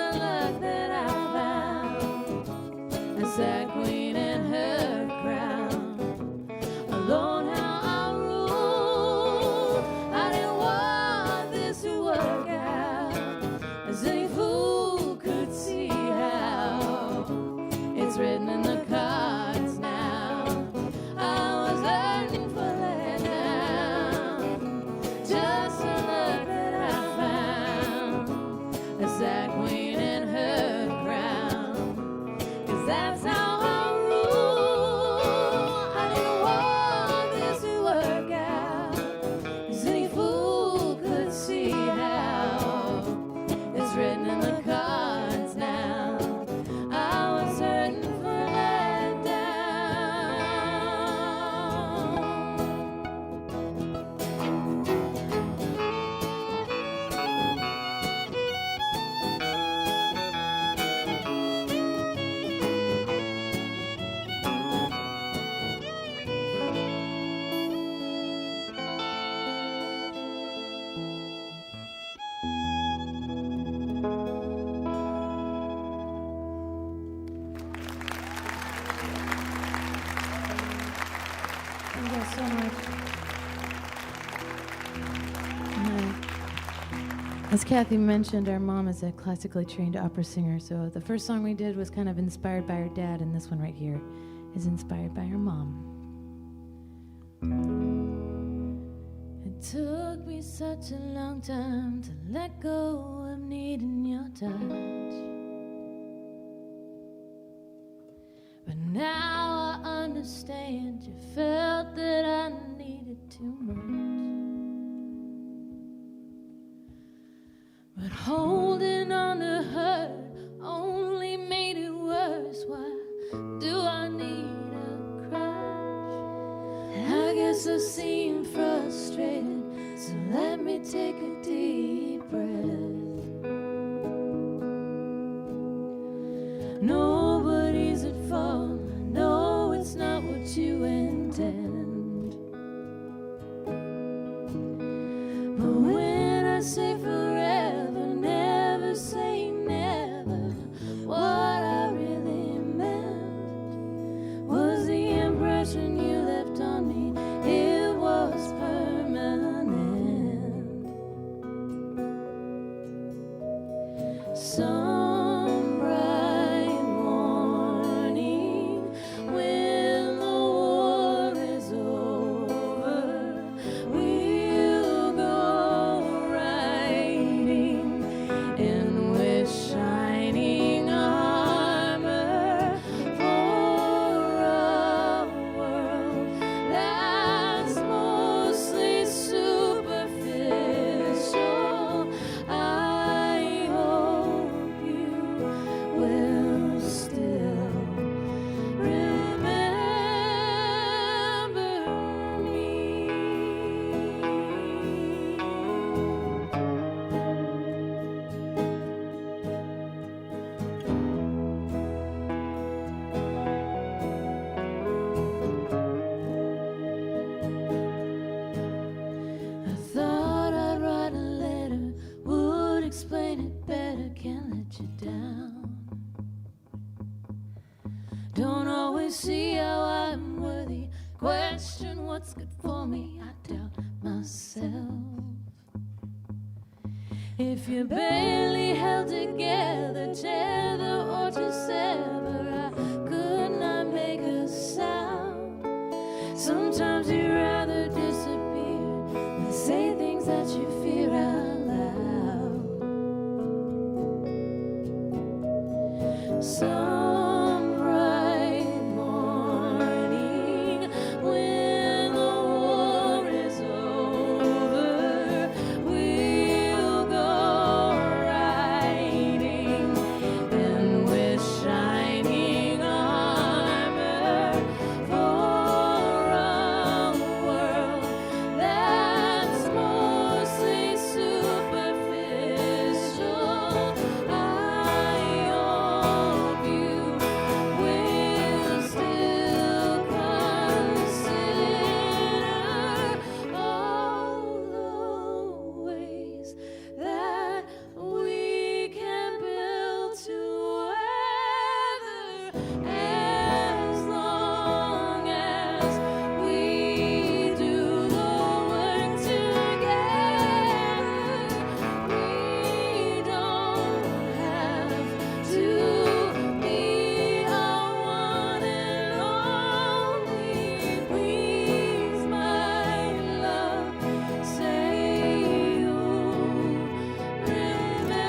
you guys so much. As Kathy mentioned, our mom is a classically trained opera singer, so the first song we did was kind of inspired by her dad, and this one right here is inspired by her mom. It took me such a long time to let go of needing your touch. But now I understand you felt that I needed too much. But holding on to her only made it worse. Why do I need a crutch? I guess I seem frustrated, so let me take a deep breath. Nobody's at fault. I know it's not what you intend. But when I say forever, never say never. What I really meant was the impression you left on me. It was permanent. Some bright morning when the war is over, we'll go riding in with shining armor for a world that's mostly superficial. I hope you will still remember me. I thought I'd write a letter, would explain it better, can't let you down. Don't always see how I'm worthy, question what's good for me, I doubt myself. If you're barely held together, tether or to sever, I could not make a sound. Sometimes you'd rather disappear than say things that you fear out loud. Some bright morning when the war is over, we'll go riding in with shining armor for a world that's mostly superficial. I hope you will still consider all the ways that we can build together. As long as we do the work together, we don't have to be our one and only. Please, my love, say you'll remember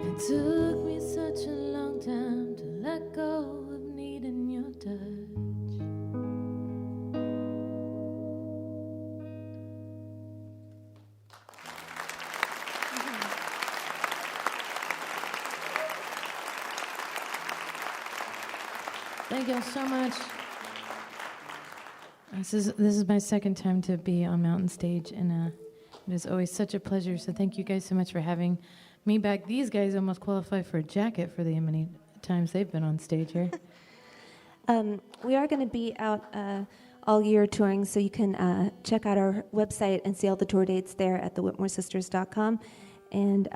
It took me such a long time to let go of needing your touch. Thank you so much. This is my second time to be on Mountain Stage, and it is always such a pleasure. So thank you guys so much for having me back. These guys almost qualify for a jacket for the many times they've been on stage here. We are going to be out all year touring, so you can check out our website and see all the tour dates there at thewhitmoresisters.com. And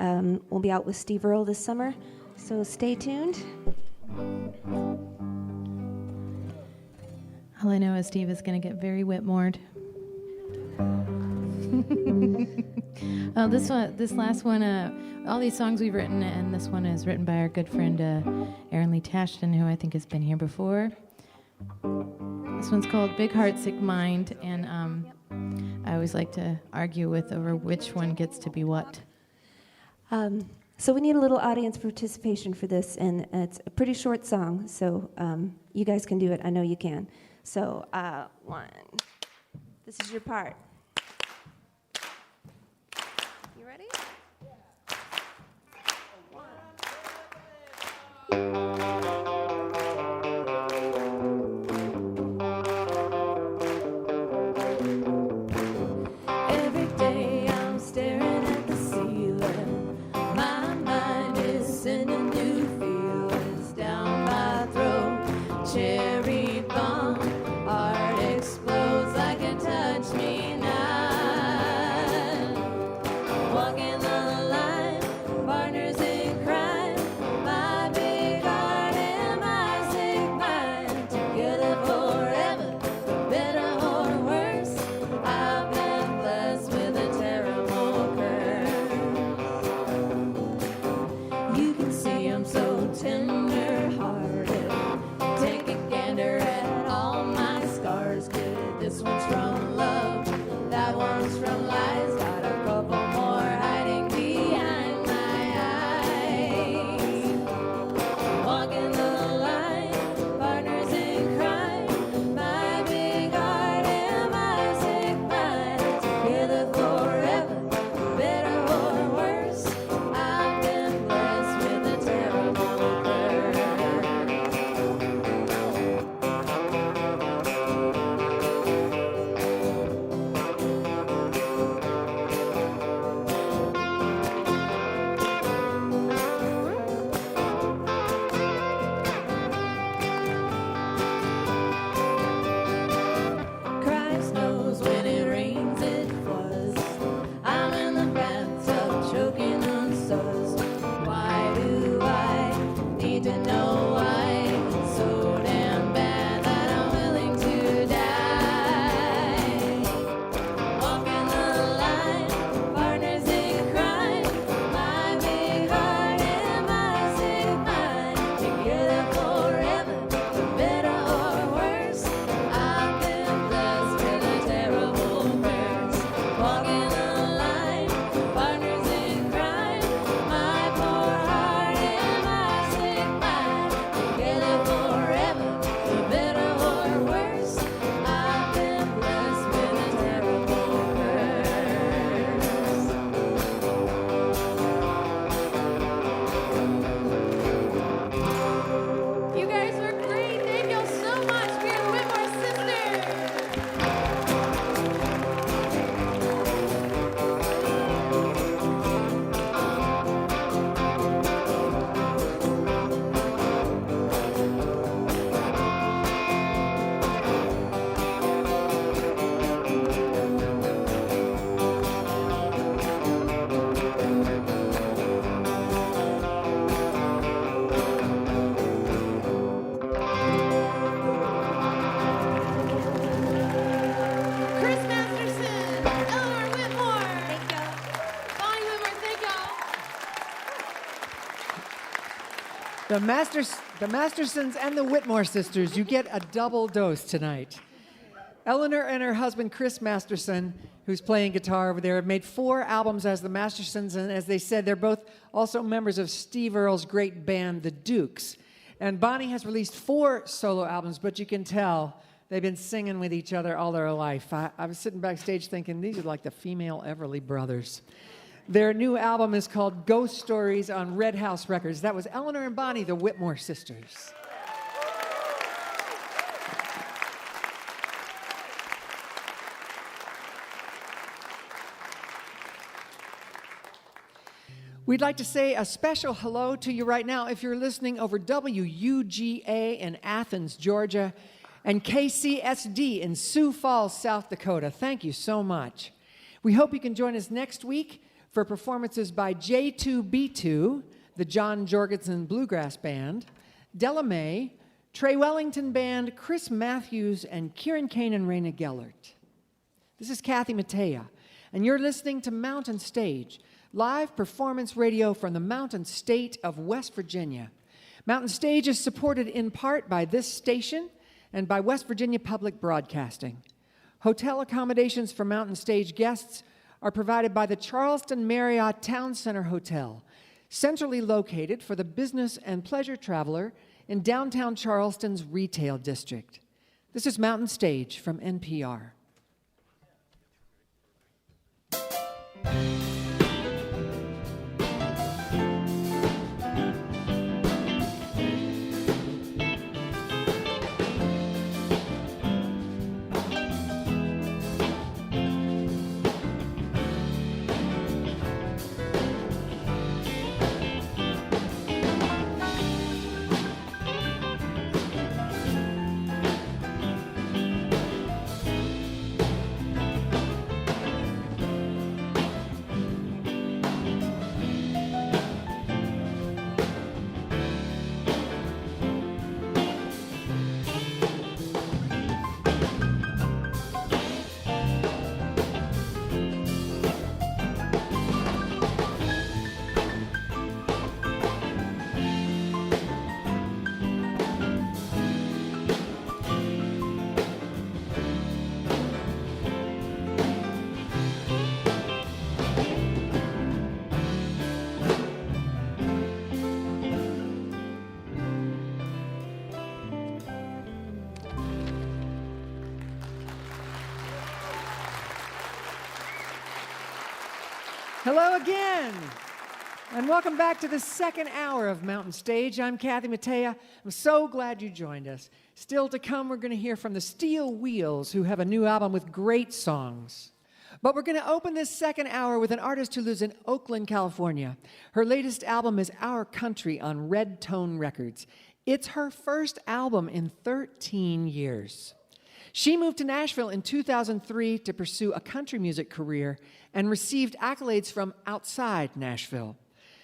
we'll be out with Steve Earle this summer, so stay tuned. All I know is Steve is going to get very Whitmored. This last one, all these songs we've written, and this one is written by our good friend Aaron Lee Tashton, who I think has been here before. This one's called Big Heart, Sick Mind, and I always like to argue over which one gets to be what. So we need a little audience participation for this, and it's a pretty short song, so you guys can do it. I know you can. So, one. This is your part. You ready? Every day I'm staring at the ceiling. My mind is sending new feelings down my throat. Cherry bomb, heart explodes like it touched me now. Walking the line, partners in crime. My big heart and my sick mind. Together forever, for better or worse. I've been blessed with a terrible curse. You can see I'm so tender-hearted. Take a gander at all my scars. Good, this one's from love, that one's from lies. Got a couple more hiding behind my eyes. Walking the line, partners in crime. My big heart and my sick mind. Together forever, for better or worse. I've been blessed with a terrible curse. Christ knows when it rains it floods. I'm in the bathtub choking unsussed. Why do I need to know why it's so damn bad that I'm willing to die? Walking the line, partners in crime. My big heart and my sick mind. Together forever, for better or worse. I've been blessed with a terrible curse. Walking the line, partners in crime. My poor heart and my sick mind. Together forever, for better or worse. I've been blessed with a terrible curse. You guys were great. Thank you so much. We're the Whitmore Sisters. Chris Masterson, Eleanor Whitmore. Thank you. Bonnie Whitmore, thank y'all. The Mastersons and the Whitmore sisters, you get a double dose tonight. Eleanor and her husband, Chris Masterson, who's playing guitar over there, have made 4 albums as the Mastersons, and as they said, they're both also members of Steve Earle's great band, the Dukes. And Bonnie has released 4 solo albums, but you can tell they've been singing with each other all their life. I was sitting backstage thinking, these are like the female Everly Brothers. Their new album is called Ghost Stories on Red House Records. That was Eleanor and Bonnie, the Whitmore sisters. We'd like to say a special hello to you right now if you're listening over WUGA in Athens, Georgia, and KCSD in Sioux Falls, South Dakota. Thank you so much. We hope you can join us next week for performances by J2B2, the John Jorgensen Bluegrass Band, Della Mae, Trey Wellington Band, Chris Matthews, and Kieran Kane and Raina Gellert. This is Kathy Mattea, and you're listening to Mountain Stage, live performance radio from the Mountain State of West Virginia. Mountain Stage is supported in part by this station and by West Virginia Public Broadcasting. Hotel accommodations for Mountain Stage guests are provided by the Charleston Marriott Town Center Hotel, centrally located for the business and pleasure traveler in downtown Charleston's retail district. This is Mountain Stage from NPR. Hello again, and welcome back to the second hour of Mountain Stage. I'm Kathy Mattea. I'm so glad you joined us. Still to come, we're going to hear from the Steel Wheels, who have a new album with great songs. But we're going to open this second hour with an artist who lives in Oakland, California. Her latest album is Our Country on Red Tone Records. It's her first album in 13 years. She moved to Nashville in 2003 to pursue a country music career and received accolades from outside Nashville.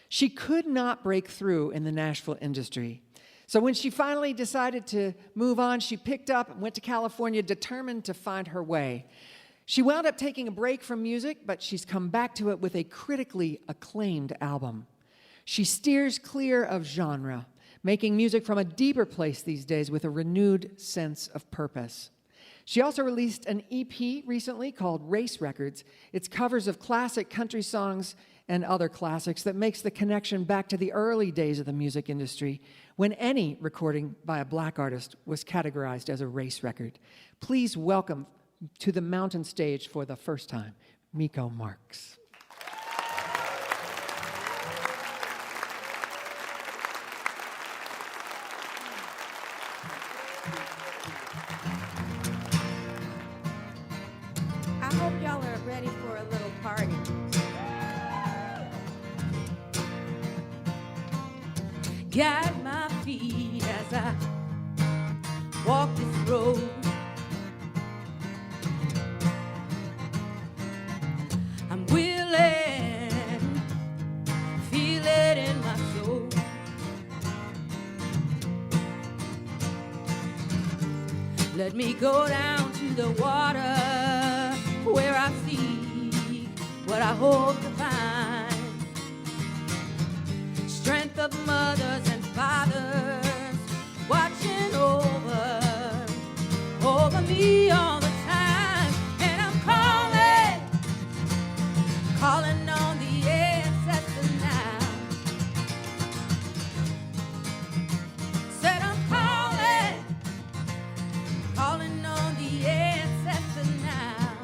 She could not break through in the Nashville industry. So when she finally decided to move on, she picked up and went to California, determined to find her way. She wound up taking a break from music, but she's come back to it with a critically acclaimed album. She steers clear of genre, making music from a deeper place these days with a renewed sense of purpose. She also released an EP recently called Race Records. It's covers of classic country songs and other classics that makes the connection back to the early days of the music industry when any recording by a black artist was categorized as a race record. Please welcome to the Mountain Stage for the first time, Miko Marks. I hope y'all are ready for a little party. Guide my feet as I walk this road. I'm willing, feel it in my soul. Let me go down to the water where I see what I hope to find. Strength of mothers and fathers watching over me all the time. And I'm calling on the ancestors now. Said I'm calling on the ancestors now.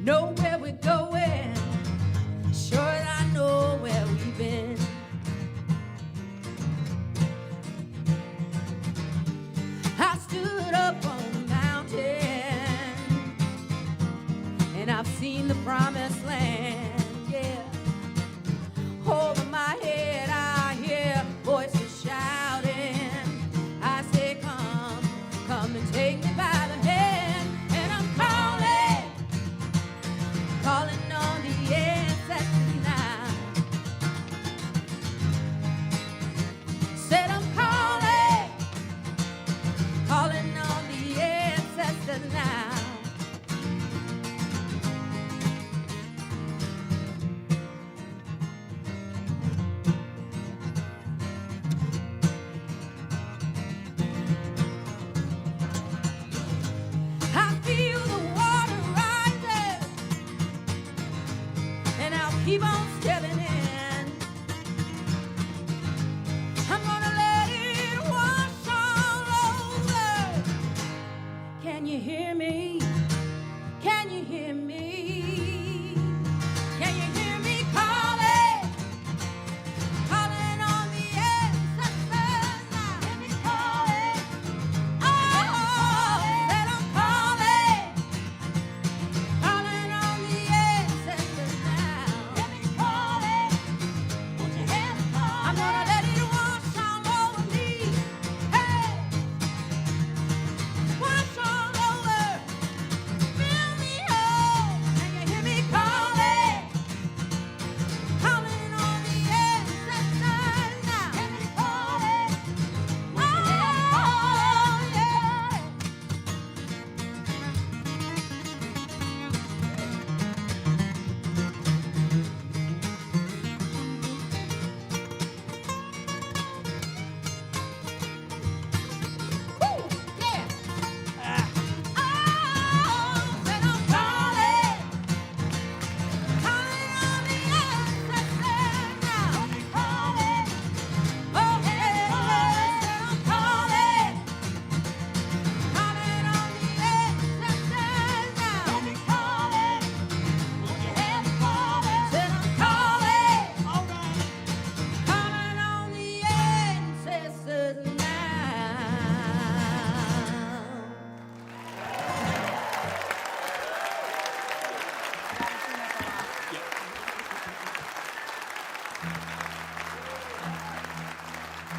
know where we're going. Sure I know where we've been. I stood up on the mountain and I've seen the promised land, yeah. Over my head I hear voices shouting. I say, come, come and take me by the hand. And I'm calling on the ancestors now. Said I'm calling on the ancestors now. I feel the water rising, and I'll keep on stepping in. I'm gonna let it wash all over. Can you hear me? Can you hear me? Can you hear me calling? Calling on the ancestors now. Hear me calling. Oh, that I'm calling. Calling on the ancestors now. Hear me calling. Put your hands up. I'm gonna let it wash all over me. Hey, wash all over. Fill me up. Can you hear me calling? Calling on the ancestors now. Hear me calling. Oh, yeah. Woo, yeah. Oh, that I'm calling. Calling on the ancestors now. Calling. Oh, yeah. That I'm calling. Calling on the ancestors now. Calling. Put your hands calling. Said I'm calling. All right. Calling on the ancestors now.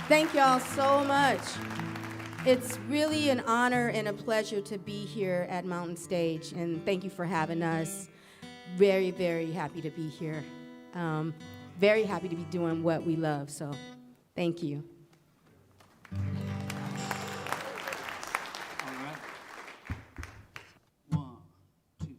Thank y'all so much. It's really an honor and a pleasure to be here at Mountain Stage, and thank you for having us. Very, very happy to be here. Very happy to be doing what we love, so thank you. All right. 1, 2, 3.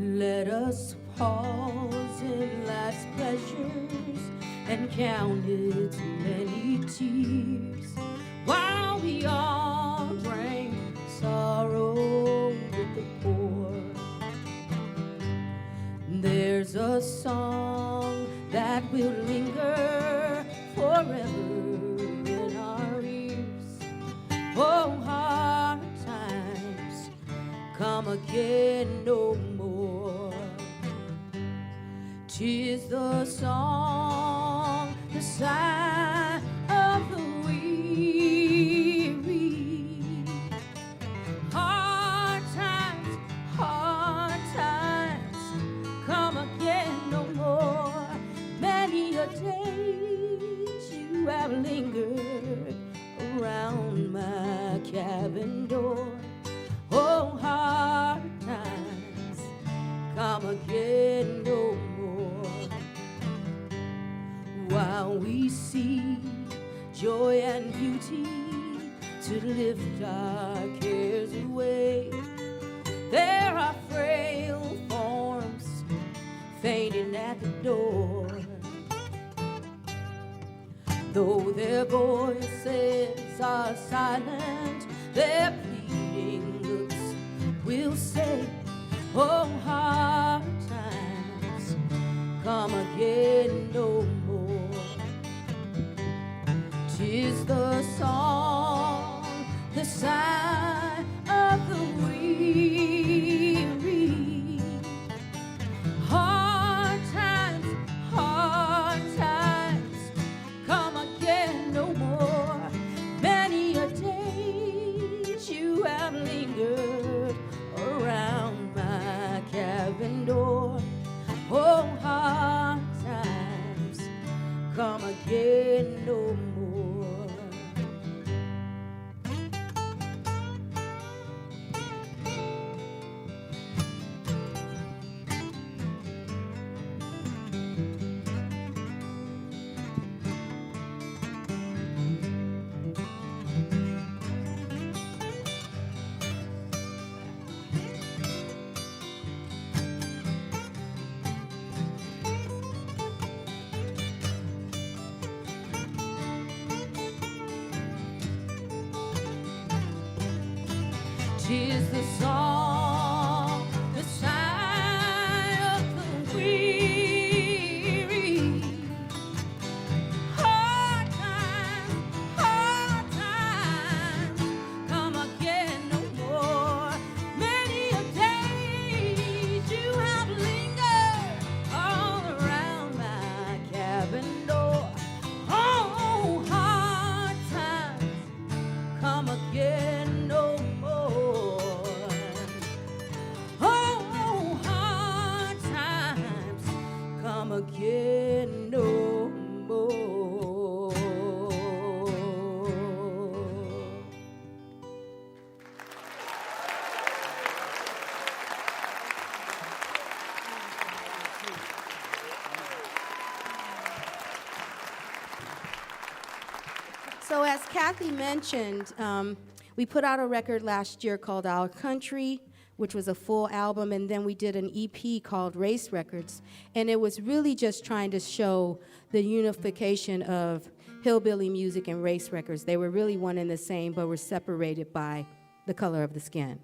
Let us pause in life's pleasures and count its many tears, while we all drink sorrow with the poor. There's a song that will linger forever in our ears. Oh, hard times come again no more. 'Tis the song, the sigh of the weary. Hard times come again no more. Many a days you have lingered around my cabin door. Oh, hard times come again no more. While we see joy and beauty to lift our cares away, there are frail forms fainting at the door. Though their voices are silent, their pleading looks will will say, oh, hard times come again no more. 'Tis the song, the sigh of the weary. Hard times come again no more. Many a day you have lingered around my cabin door. Oh, hard times come again no more. Tis the song, the sigh of the weary. Hard times come again no more. Many a days you have lingered all around my cabin door. Oh, hard times come again no more. Oh, hard times come again no more. So as Kathy mentioned, we put out a record last year called Our Country, which was a full album, and then we did an EP called Race Records. And it was really just trying to show the unification of hillbilly music and race records. They were really one and the same, but were separated by the color of the skin.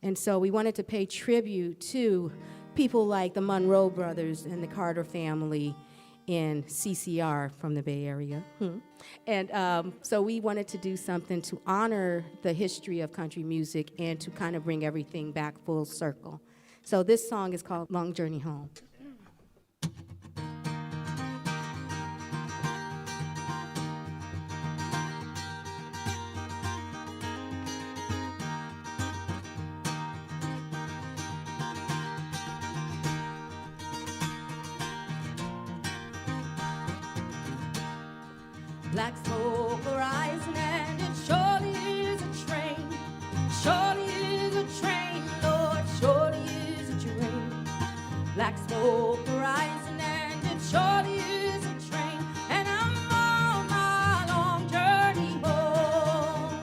And so we wanted to pay tribute to people like the Monroe brothers and the Carter family in CCR from the Bay Area. And so we wanted to do something to honor the history of country music and to kind of bring everything back full circle. So this song is called Long Journey Home. Black smoke rising and it surely is a train. Surely is a train, Lord, surely is a train. Black smoke rising and it surely is a train. And I'm on my long journey home.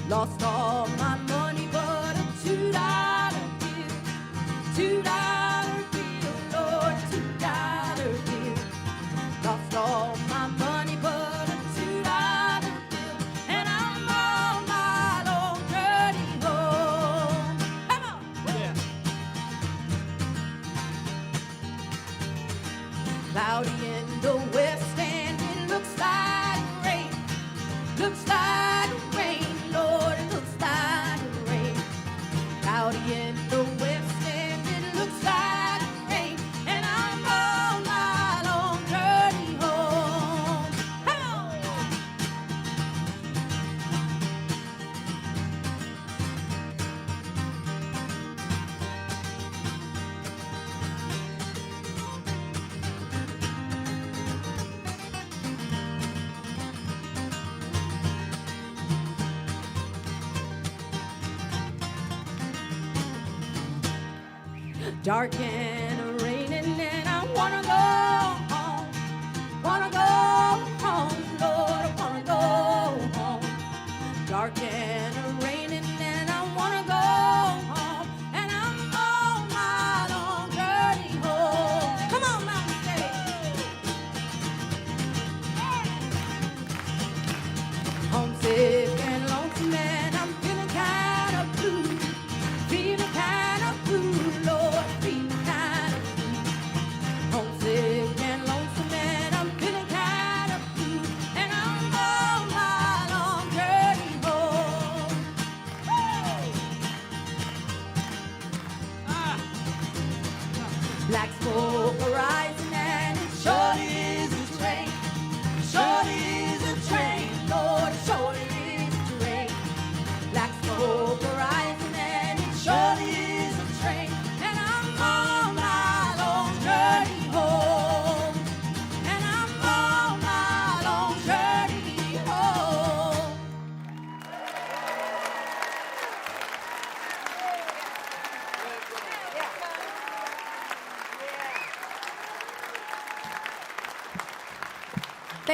Lost all my money but a $2 bill. $2 all my money but a $2 bill, and I'm on my long journey home. Come on! Yeah. Cloudy in the west and it looks like rain. Looks like rain, Lord, it looks like rain. Cloudy in the west and it looks like rain, and I'm on my long journey home. Come on! Dark and raining and I wanna go home. Wanna go home, Lord, I wanna go home. Dark and raining and I wanna go home. And I'm on my long journey home. Come on, Mountain State. Home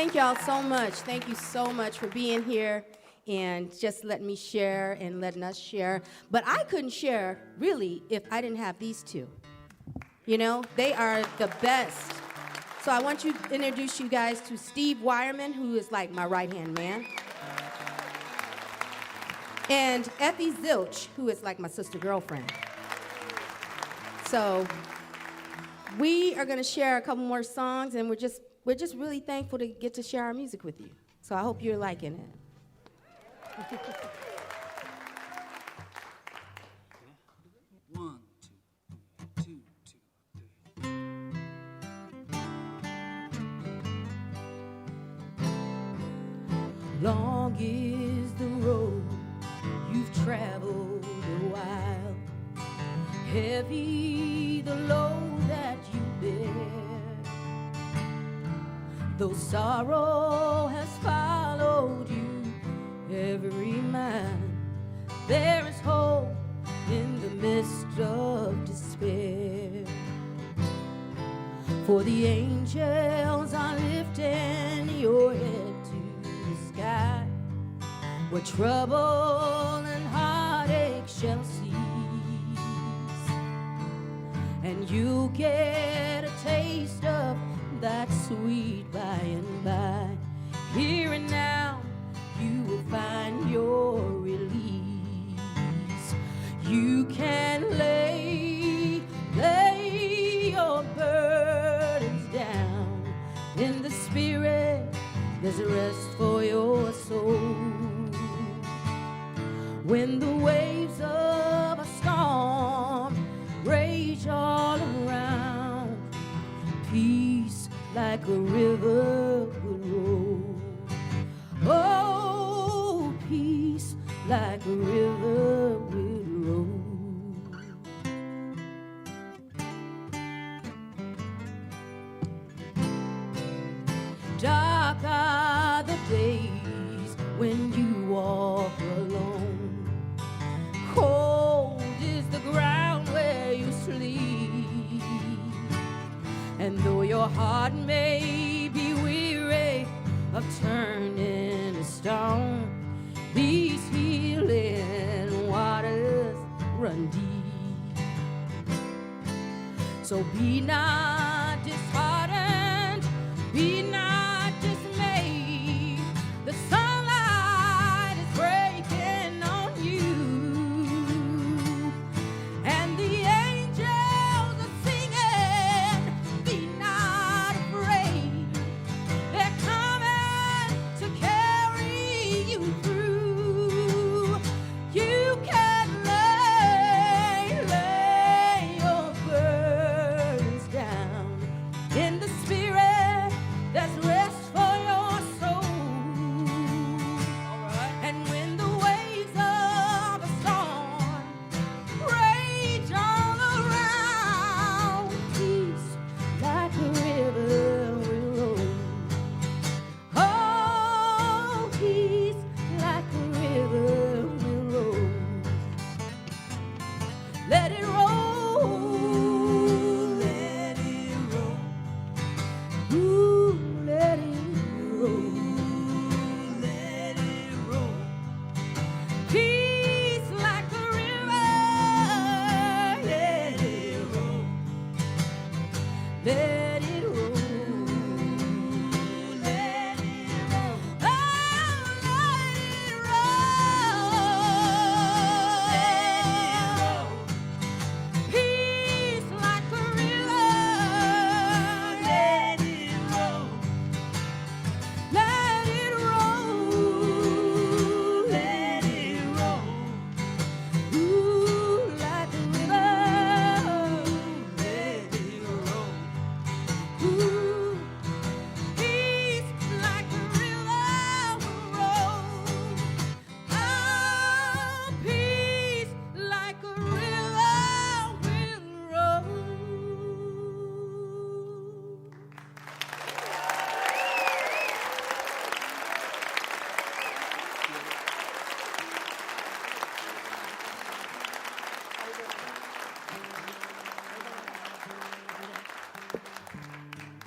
thank y'all so much. Thank you so much for being here and just letting me share and letting us share. But I couldn't share, really, if I didn't have these two. You know, they are the best. So I want to introduce you guys to Steve Wireman, who is like my right-hand man. And Effie Zilch, who is like my sister girlfriend. So we are going to share a couple more songs, and we're just really thankful to get to share our music with you. So I hope you're liking it. One, two, three. Long is the road you've traveled a while, heavy the load that you bear. Though sorrow has followed you every mile, there is hope in the midst of despair. For the angels are lifting your head to the sky, where trouble and heartache shall cease, and you'll get a taste of that sweet by and by. Here and now you will find your release. You can lay your burdens down. In the spirit there's a rest for your soul. When the waves of a storm rage all around, peace like a river will roll. Oh, peace like a river will roll. Dark are the days when you walk alone. Cold is the ground where you sleep. And though your heart may be weary of turning to stone, these healing waters run deep. So be not disheartened, be not dismayed. The sunlight is breaking on you, and the angels are singing. Be not afraid, they're coming to carry you through. You can lay your burdens down.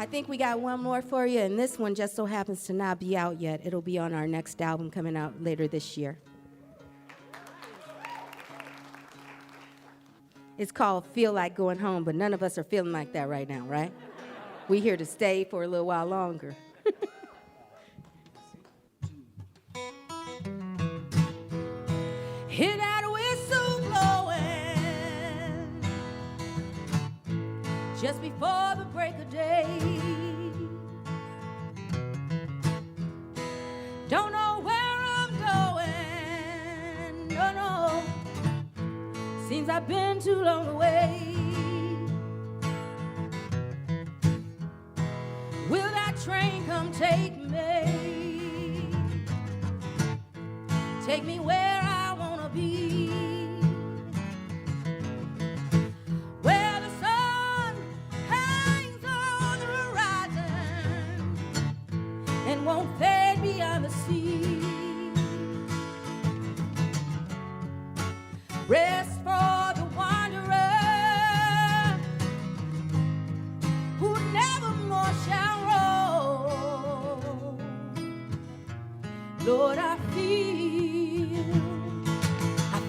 I think we got one more for you, and this one just so happens to not be out yet. It'll be on our next album coming out later this year. It's called Feel Like Going Home, but none of us are feeling like that right now, right? We here to stay for a little while longer. Hear that whistle blowing just before the break of day. Don't know where I'm going, no. Seems I've been too long away. Will that train come take me? Take me where I wanna be. Where the sun hangs on the horizon and won't fade beyond the sea. Rest for the wanderer who never more shall roam. Lord, I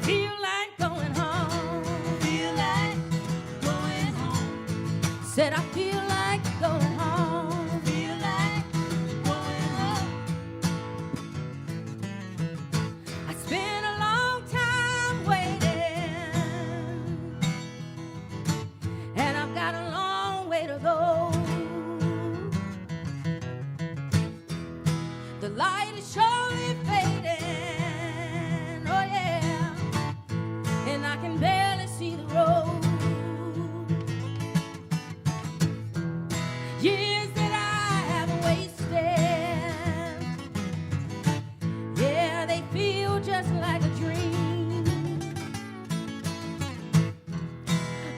feel like going home. Feel like going home. Said I feel like going home. Feel like going home. I spent a long time waiting, and I've got a long way to go. The light is surely fading, oh yeah, and I can barely see the road. Years that I have wasted, yeah, they feel just like a dream.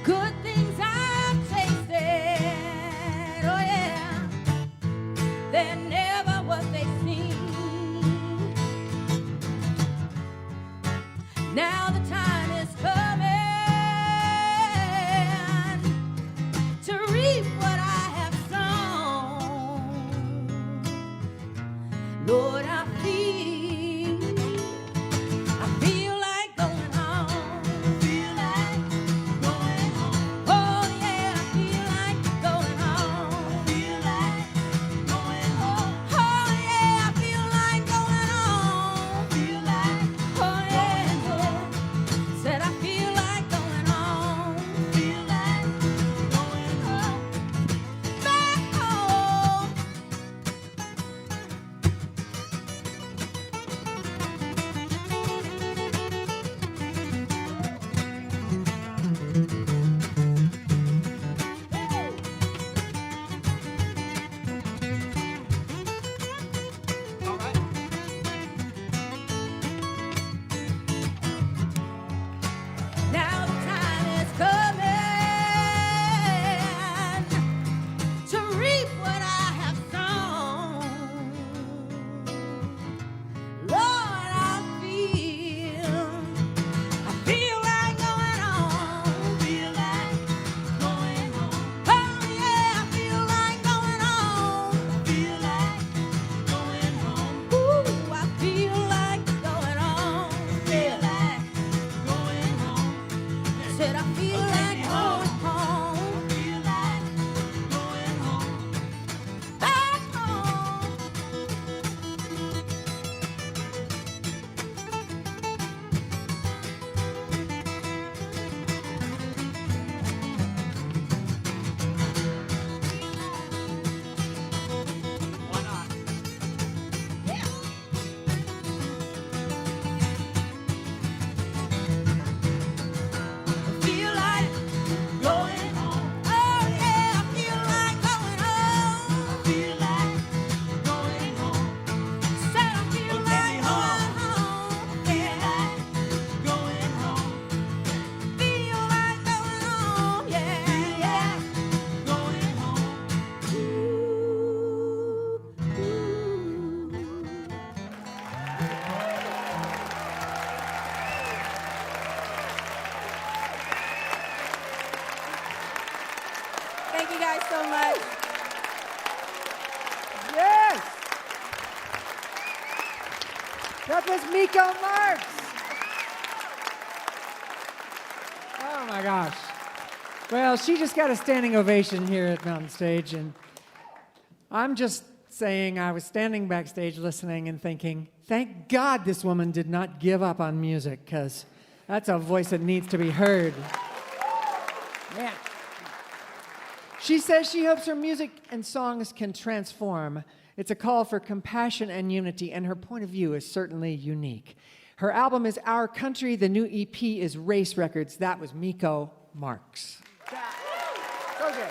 Good things I've tasted, oh yeah, they're never what they seem. Now the time is coming to reap what I have sown. Lord, I feel like going home. Feel like going home. Oh yeah, I feel like going home. Feel like going home. Oh yeah, I feel like going home. Feel like, oh yeah. Miko Marks. Oh my gosh. Well, she just got a standing ovation here at Mountain Stage, and I'm just saying I was standing backstage listening and thinking, thank God this woman did not give up on music, because that's a voice that needs to be heard. Yeah. She says she hopes her music and songs can transform. It's a call for compassion and unity, and her point of view is certainly unique. Her album is Our Country. The new EP is Race Records. That was Miko Marks. So good.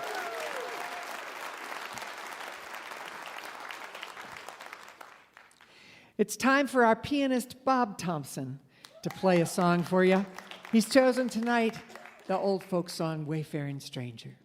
It's time for our pianist, Bob Thompson, to play a song for you. He's chosen tonight the old folk song, Wayfaring Stranger.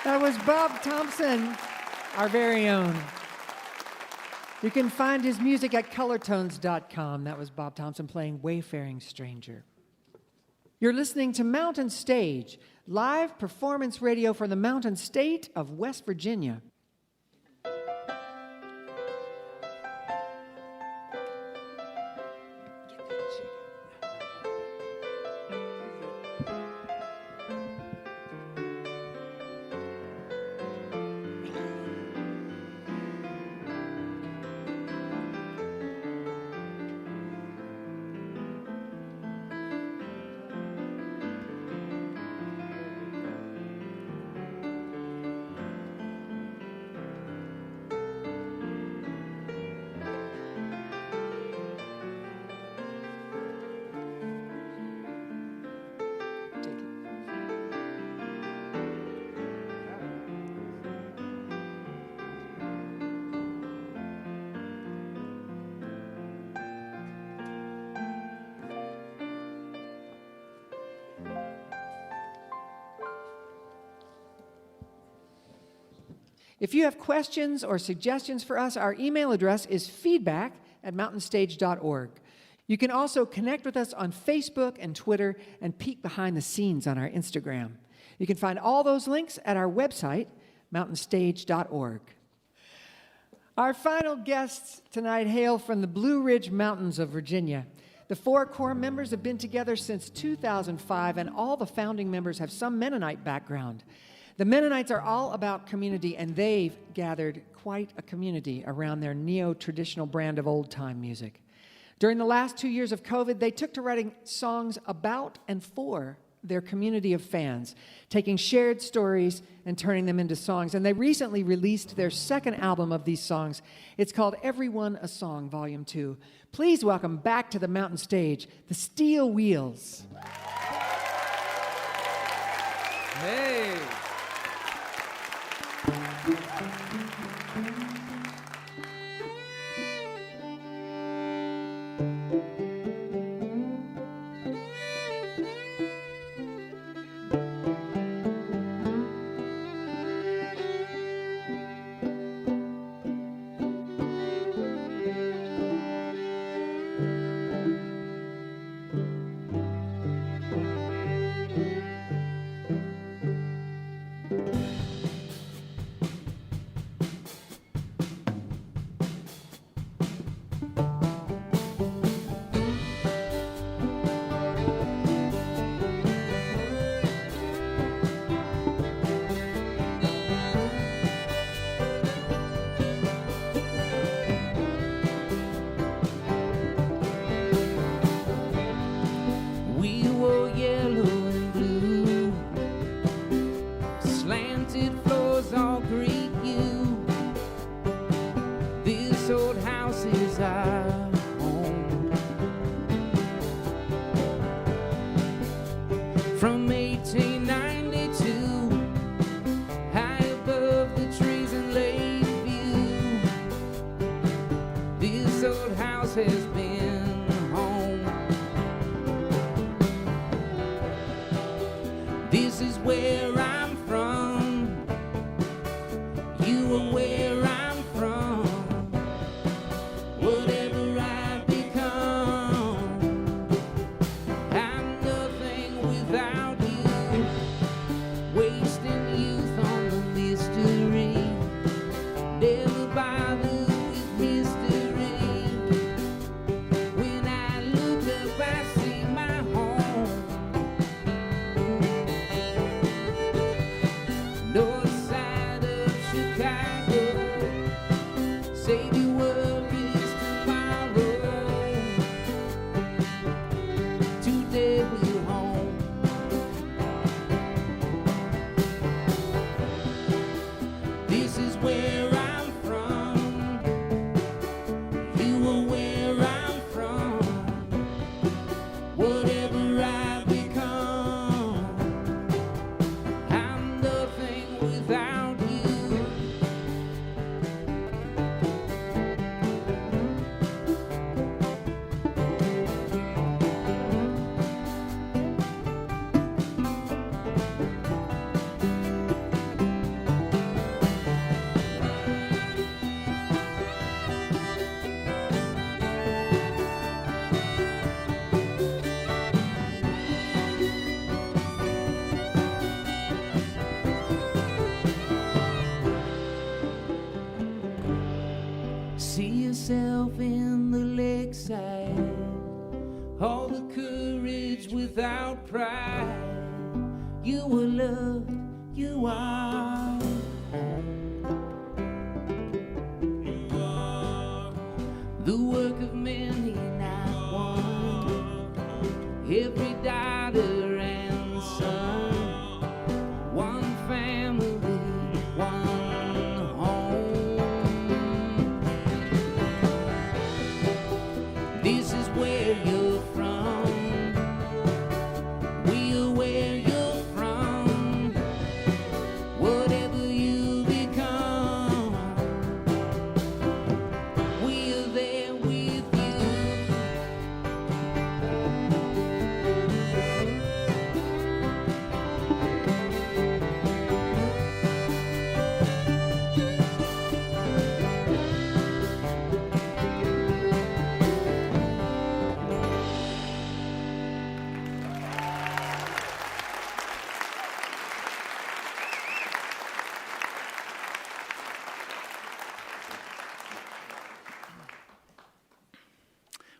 That was Bob Thompson, our very own. You can find his music at colortones.com. That was Bob Thompson playing Wayfaring Stranger. You're listening to Mountain Stage, live performance radio from the Mountain State of West Virginia. If you have questions or suggestions for us, our email address is feedback@mountainstage.org. You can also connect with us on Facebook and Twitter and peek behind the scenes on our Instagram. You can find all those links at our website, mountainstage.org. Our final guests tonight hail from the Blue Ridge Mountains of Virginia. The 4 core members have been together since 2005, and all the founding members have some Mennonite background. The Mennonites are all about community, and they've gathered quite a community around their neo-traditional brand of old-time music. During the last 2 years of COVID, they took to writing songs about and for their community of fans, taking shared stories and turning them into songs. And they recently released their second album of these songs. It's called Everyone a Song, Volume 2. Please welcome back to the Mountain Stage, the Steel Wheels. Hey! side, all the courage without pride. You were loved, you are. The work of many, not one. Every daughter and son, one family, one home. This is where you're from. We are where you're from. Whatever you become, we are there with you.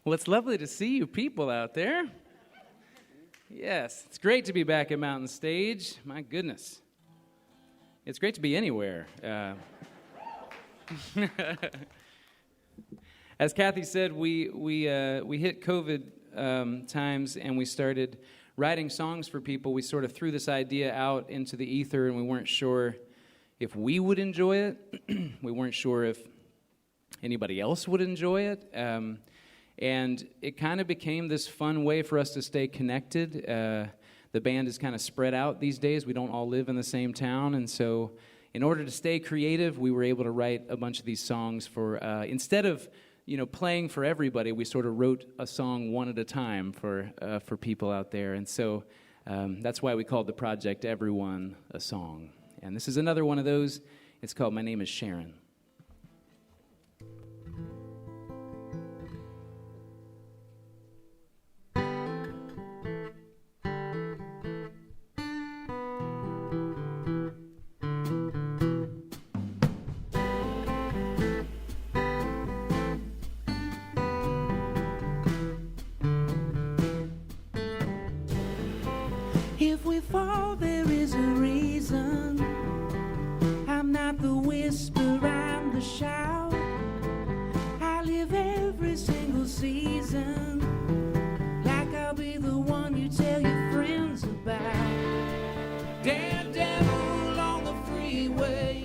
Well, it's lovely to see you people out there. Yes, it's great to be back at Mountain Stage. My goodness. It's great to be anywhere. As Kathy said, we hit COVID times and we started writing songs for people. We sort of threw this idea out into the ether and we weren't sure if we would enjoy it. We weren't sure if anybody else would enjoy it. And it kind of became this fun way for us to stay connected. The band is kind of spread out these days. We don't all live in the same town. And so in order to stay creative, we were able to write a bunch of these songs for, instead of, playing for everybody, we sort of wrote a song one at a time for people out there. And so that's why we called the project Everyone a Song. And this is another one of those. It's called My Name is Sharon. If we fall, there is a reason. I'm not the whisper, I'm the shout. I live every single season like I'll be the one you tell your friends about. Daredevil on the freeway,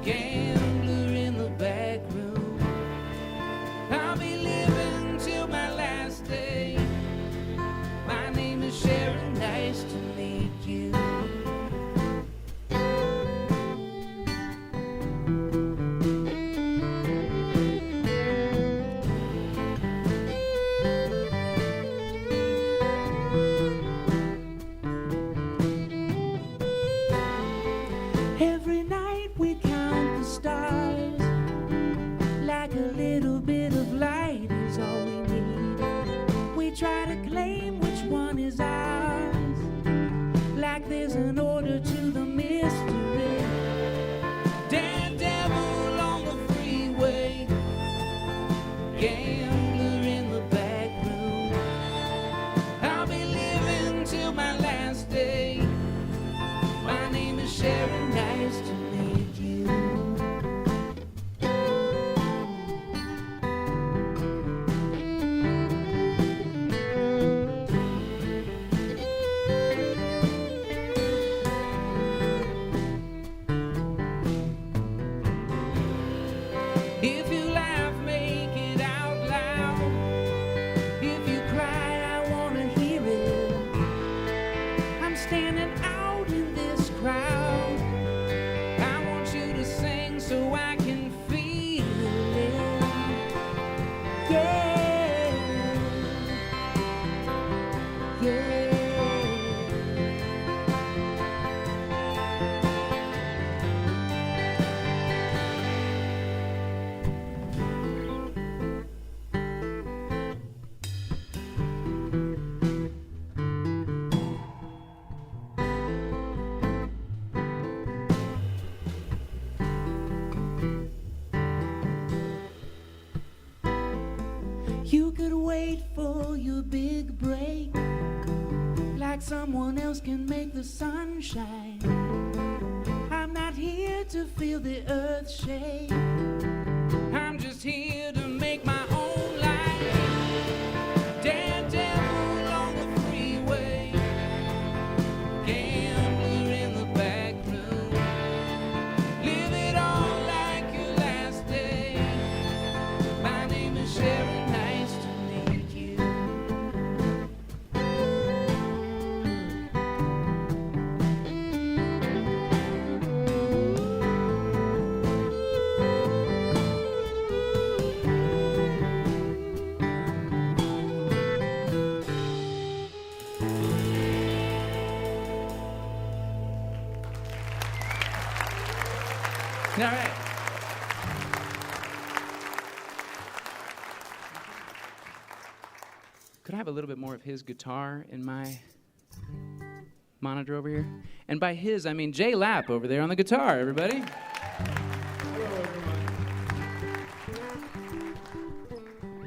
gambler in the back room. I'll be living till my last day. My name is Sharon, nice to meet you. Every night we count the stars, like a little bit of light is all we need. We try to claim which one is ours, like there's an order to the mystery. Daredevil on the freeway, gambler in the back room. I'll be living till my last day. My name is Sharon, nice to meet you. You could wait for your big break, like someone else can make the sun shine. I'm not here to feel the earth shake. I'm just here to make my own life. Daredevil on the freeway, gambler in the back room. Live it all like your last day. My name is Sharon, nice to meet you. All right. Could I have a little bit more of his guitar in my monitor over here? And by his, I mean Jay Lapp over there on the guitar, everybody. Hello,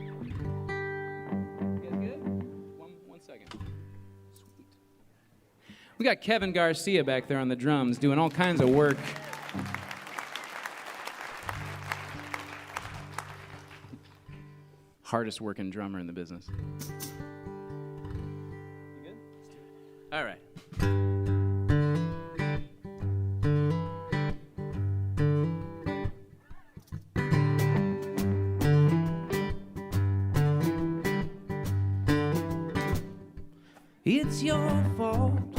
everyone. You guys good? One second. Sweet. We got Kevin Garcia back there on the drums doing all kinds of work. Hardest working drummer in the business. You good? All right. It's your fault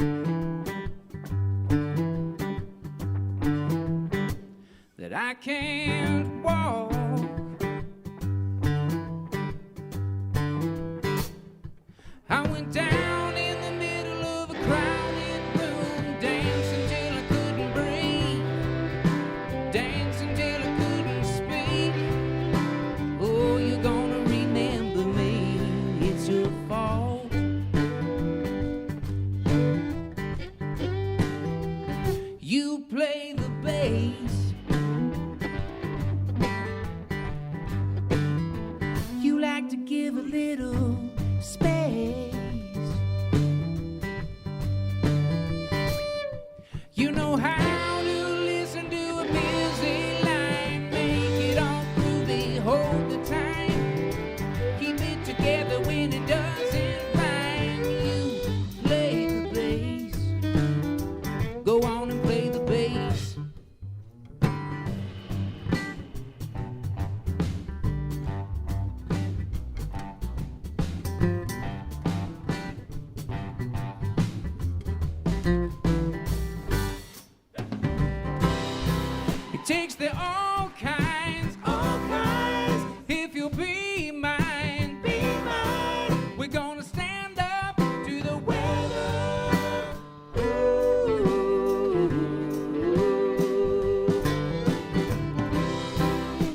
that I can't walk. I went down in the middle of a crowded room, dancing till I couldn't breathe, dancing till I couldn't speak. Oh, you're gonna remember me, it's your fault. You play the bass, you like to give a little space. You know how to listen to a busy line, make it all groovy, hold the time, keep it together when it doesn't rhyme. You play the bass, go on and play the bass. It takes the all kinds, if you'll be mine, we're gonna stand up to the weather.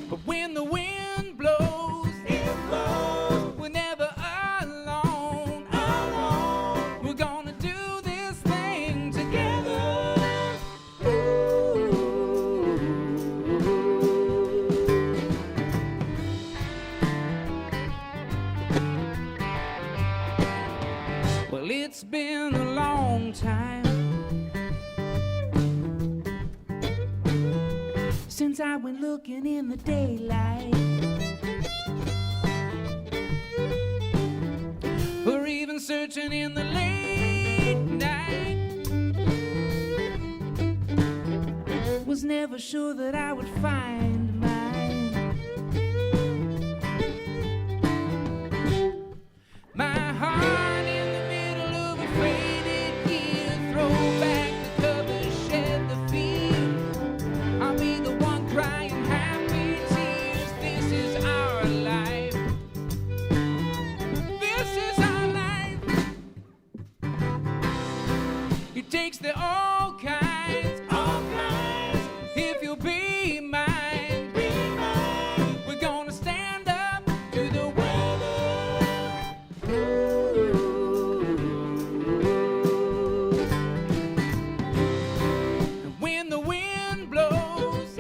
But when the wind blows, we're never alone. We're gonna do this thing together. Well, it's been a long time since I went looking in the daylight, or even searching in the late night. Was never sure that I would find mine. My heart in the middle of a faded year, throw back the covers, shed the fear. I'll be the one crying happy tears. This is our life. This is our life. It takes the all kinds, if you'll be mine, we're gonna stand up to the weather. When the wind blows,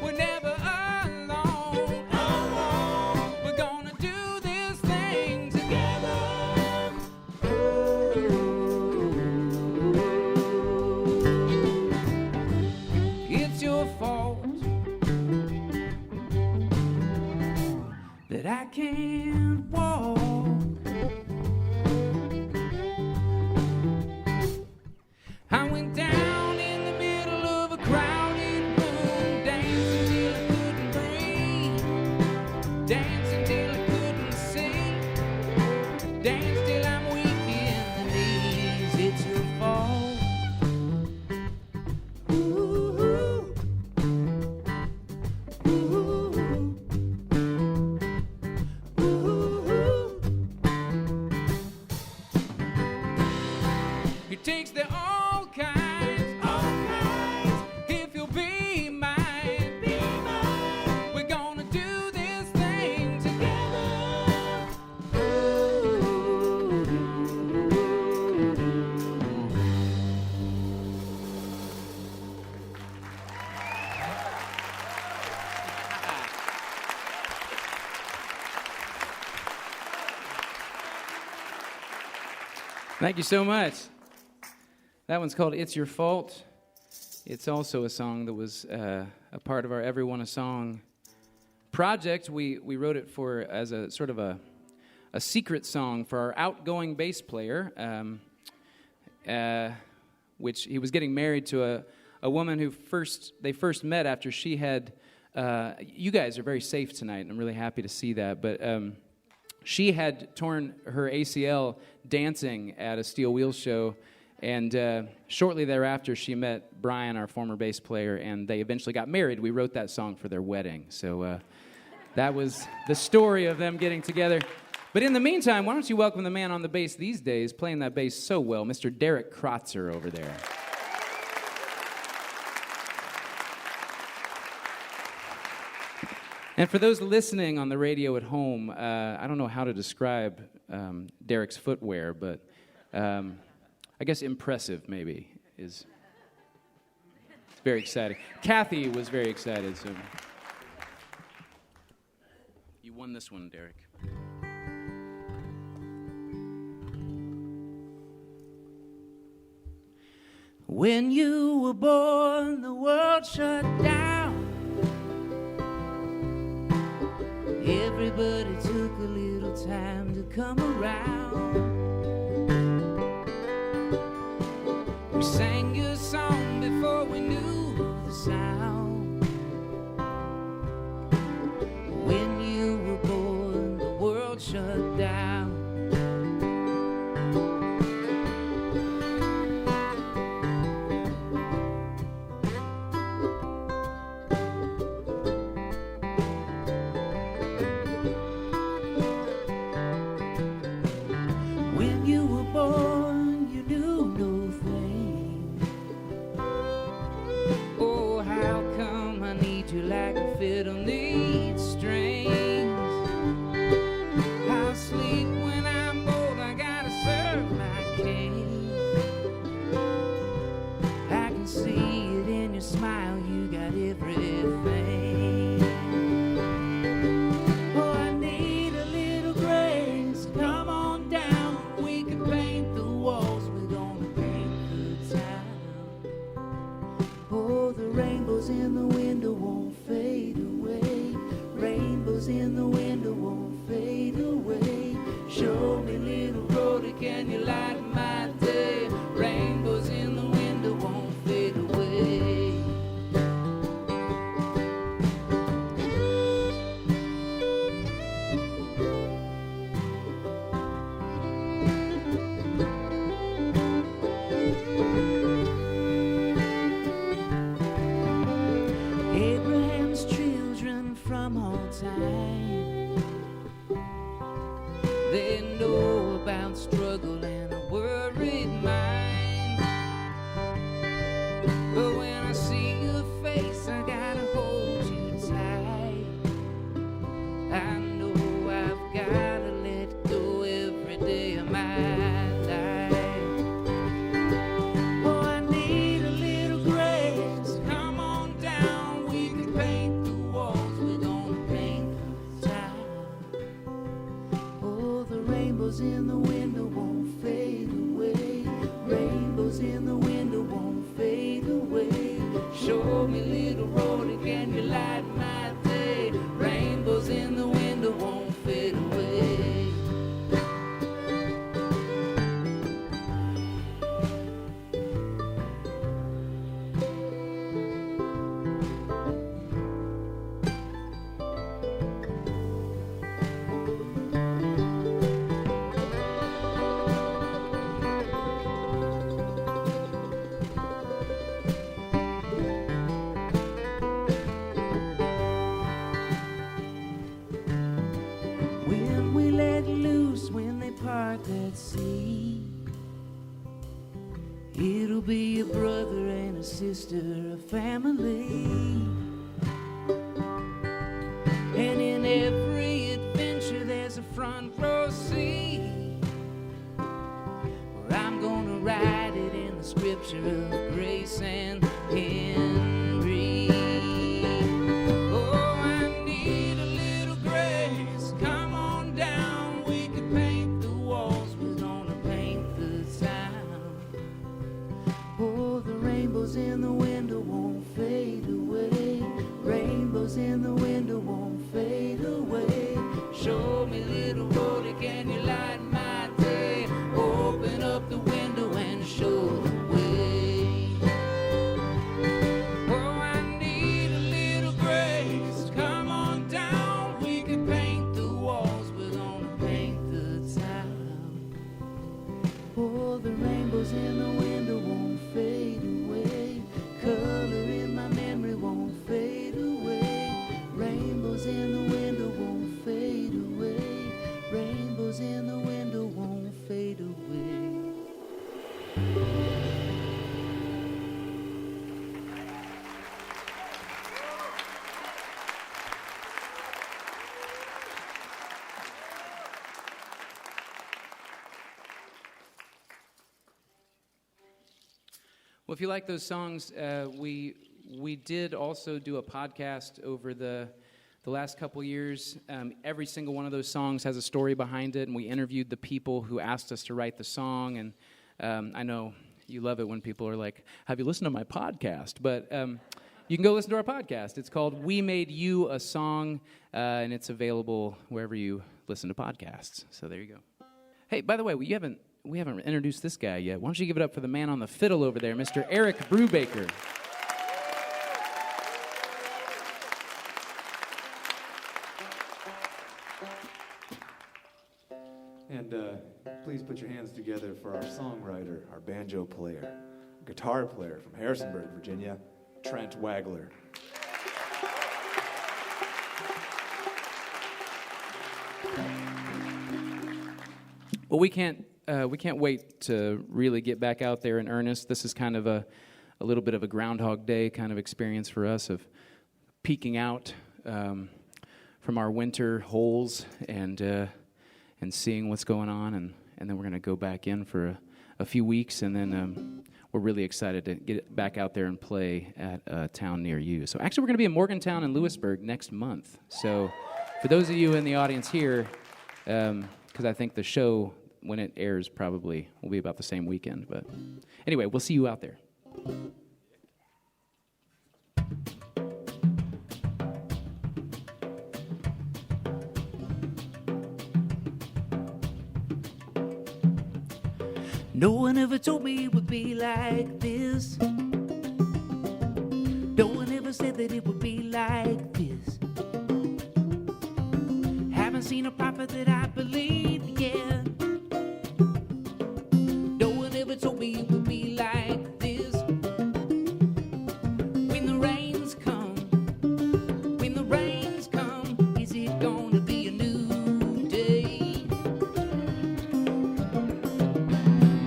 we're never alone. We're gonna do can't walk. I went down in the middle of a crowded room, dancing till I couldn't breathe, dancing till I couldn't see, dance till I'm weak in the knees. It's your fault. Ooh, ooh, ooh. It takes the all kinds. If you'll be mine, we're gonna do this thing together. Thank you so much. That one's called It's Your Fault. It's also a song that was a part of our Everyone a Song project. We wrote it for as a sort of a secret song for our outgoing bass player, which he was getting married to a woman who they first met after she had, you guys are very safe tonight, and I'm really happy to see that, but she had torn her ACL dancing at a Steel Wheels show, and shortly thereafter she met Brian, our former bass player, and they eventually got married. We wrote that song for their wedding, so that was the story of them getting together. But in the meantime, why don't you welcome the man on the bass these days, playing that bass so well, Mr. Derek Krotzer over there. And for those listening on the radio at home, I don't know how to describe Derek's footwear, but I guess impressive maybe is very exciting. Kathy was very excited. So you won this one, Derek. When you were born, the world shut down. Everybody took a little time to come around. We sang your song before we knew the sound. When you were born, the world shut down. When you were born, you knew no fame. Oh, how come I need you like a fiddle needs strings? I'll sleep when I'm old, I gotta serve my king. I can see it in your smile, you got everything. Oh, I need a little grace, come on down. We can paint the walls, we're gonna paint the town. Oh, the rainbows in the window won't fade away. Rainbows in the window won't fade away. Show me, little Brody, can you light my day? Rainbows in the window won't fade away. Abraham's children from all time, they know about struggle and a worried mind. But when I see your face, I gotta hold you tight. I know I've gotta let go every day of my life. Oh, I need a little grace, come on down. We can paint the walls, we're gonna paint the town. Oh, the rainbows in the window won't fade away. Rainbows in the window won't fade away. Show me, little Brody, can you light my day? Rainbows in the window won't fade away. part that sea. It'll be a brother and a sister, a family. And in every adventure there's a front row seat, where I'm gonna write it in the scripture of grace and Henry. Oh, I need a little grace. Come on down, we could paint the walls, we're gonna paint the town. Oh, the rainbows in the window won't fade away. Rainbows in the window won't fade away. Show me, little roadie, can you light my day? Open up the window and show the way. Oh, I need a little grace. Come on down, we can paint the walls, we're gonna paint the town. Oh, the rainbows in the window won't fade away. Color in my memory won't fade away. Rainbows in the window won't fade away. Rainbows in the window won't fade away. Well, if you like those songs, we did also do a podcast over the last couple years. Every single one of those songs has a story behind it, and we interviewed the people who asked us to write the song. And I know you love it when people are like, have you listened to my podcast? But you can go listen to our podcast. It's called We Made You a Song, and it's available wherever you listen to podcasts. So there you go. Hey, by the way, we haven't introduced this guy yet. Why don't you give it up for the man on the fiddle over there, Mr. Eric Brubaker. And please put your hands together for our songwriter, our banjo player, guitar player from Harrisonburg, Virginia, Trent Wagler. Well, we can't wait to really get back out there in earnest. This is kind of a little bit of a Groundhog Day kind of experience for us of peeking out from our winter holes and seeing what's going on, and then we're going to go back in for a few weeks, and then we're really excited to get back out there and play at a town near you. So actually, we're going to be in Morgantown and Lewisburg next month. So for those of you in the audience here, because I think the show, when it airs, probably will be about the same weekend. But anyway, we'll see you out there. No one ever told me it would be like this. No one ever said that it would be like this. Haven't seen a prophet that I believe yet. No one ever told me it would be like this. When the rains come, is it gonna be a new day?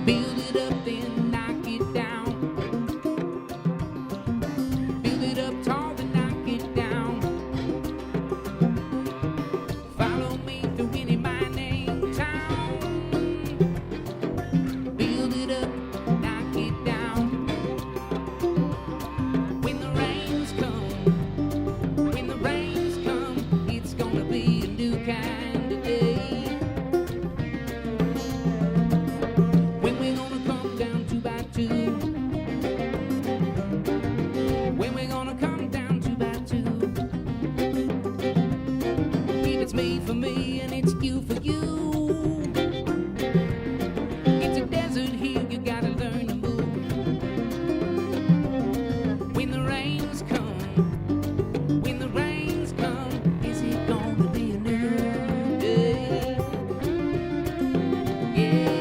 Build it up, then knock it down. Build it up tall, then knock it down. Follow me through any mining town. Build it up, knock it down. When the rains come, it's gonna be a new kind of day. When we're gonna come down 2 by 2. When we're gonna come down 2 by 2. If it's me for me and it's you for you. It's a desert here, you gotta learn to move. When the rains come, is it gonna be a new day? Yeah.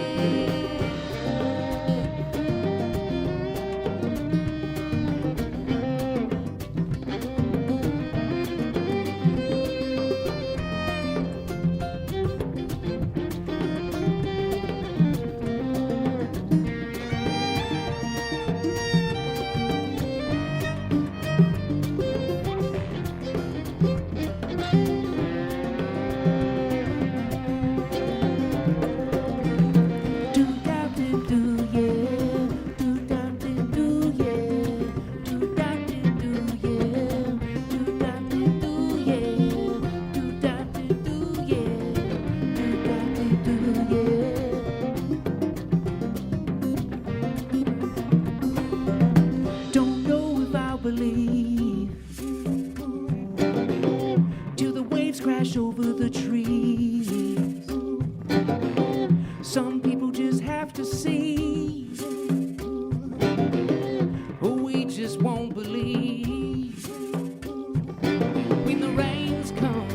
Some people just have to see, or we just won't believe. When the rains come,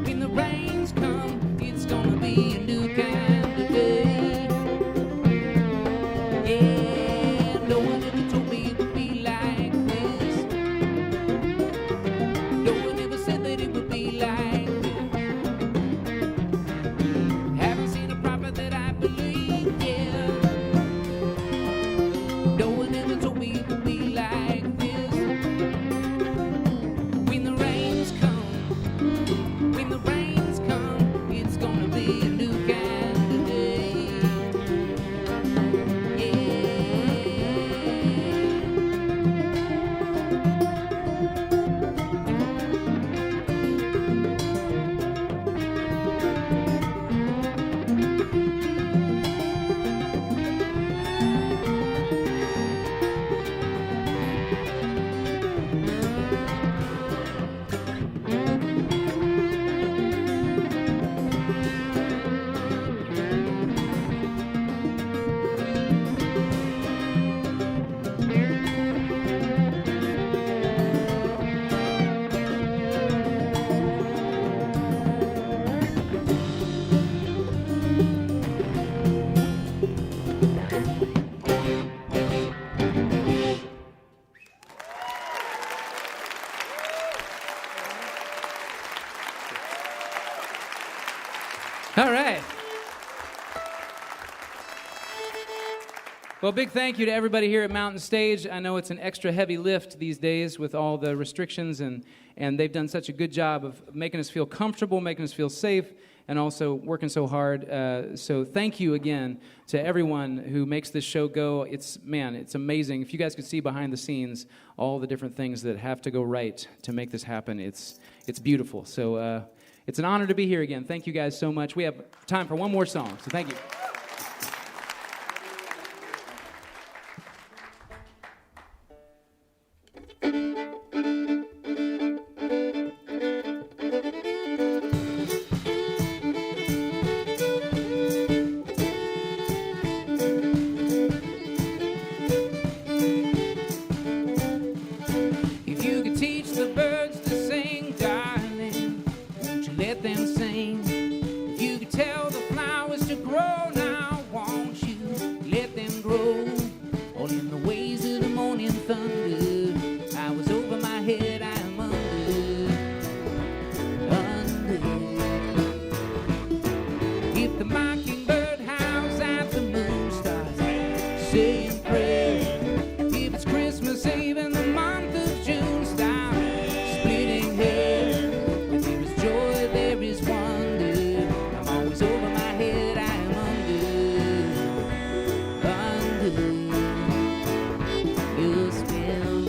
when the rains come, it's gonna be a new kind of day. Yeah, no one ever told me it would be like this. No one ever said that it would be like this. Haven't seen a prophet that I believe, yeah. No one ever told me it would be like this. When the rains come, when the rains come, it's gonna be a new kind of day. All right. Well, big thank you to everybody here at Mountain Stage. I know it's an extra heavy lift these days with all the restrictions, and they've done such a good job of making us feel comfortable, making us feel safe, and also working so hard. So thank you again to everyone who makes this show go. It's amazing. If you guys could see behind the scenes all the different things that have to go right to make this happen, it's beautiful. So it's an honor to be here again. Thank you guys so much. We have time for one more song, so thank you. If you could teach the birds to sing, darling, won't you let them sing? If you could tell the flowers to grow now, won't you let them grow? All in the ways of the morning thunder, I was over my head, I am under. If the mockingbird howls at the moon, starts saying prayer. If it's Christmas Eve in the month of June, stop splitting hair. If there is joy, there is wonder. I'm always over my head, I am under your spell.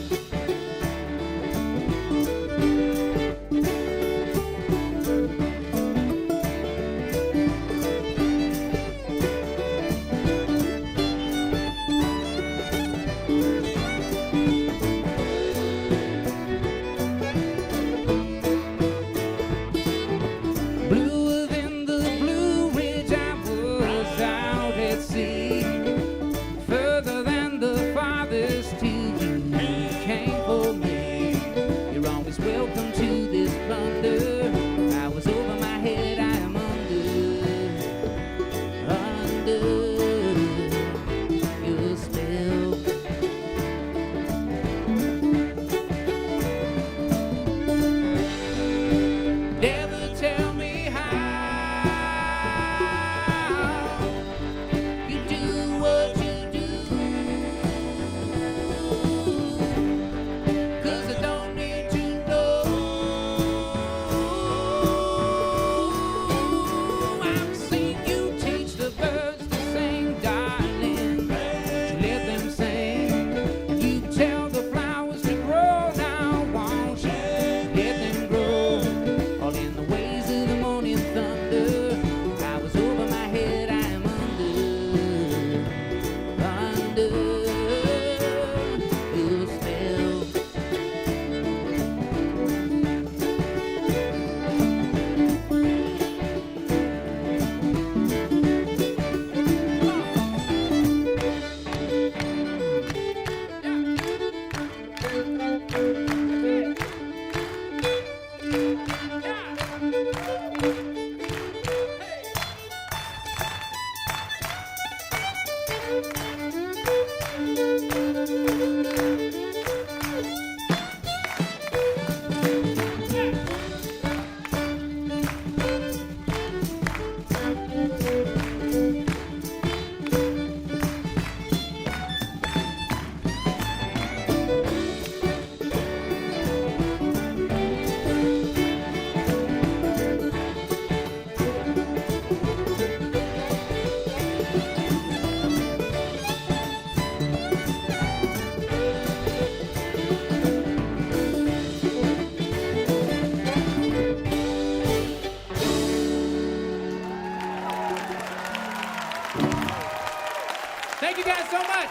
you guys so much.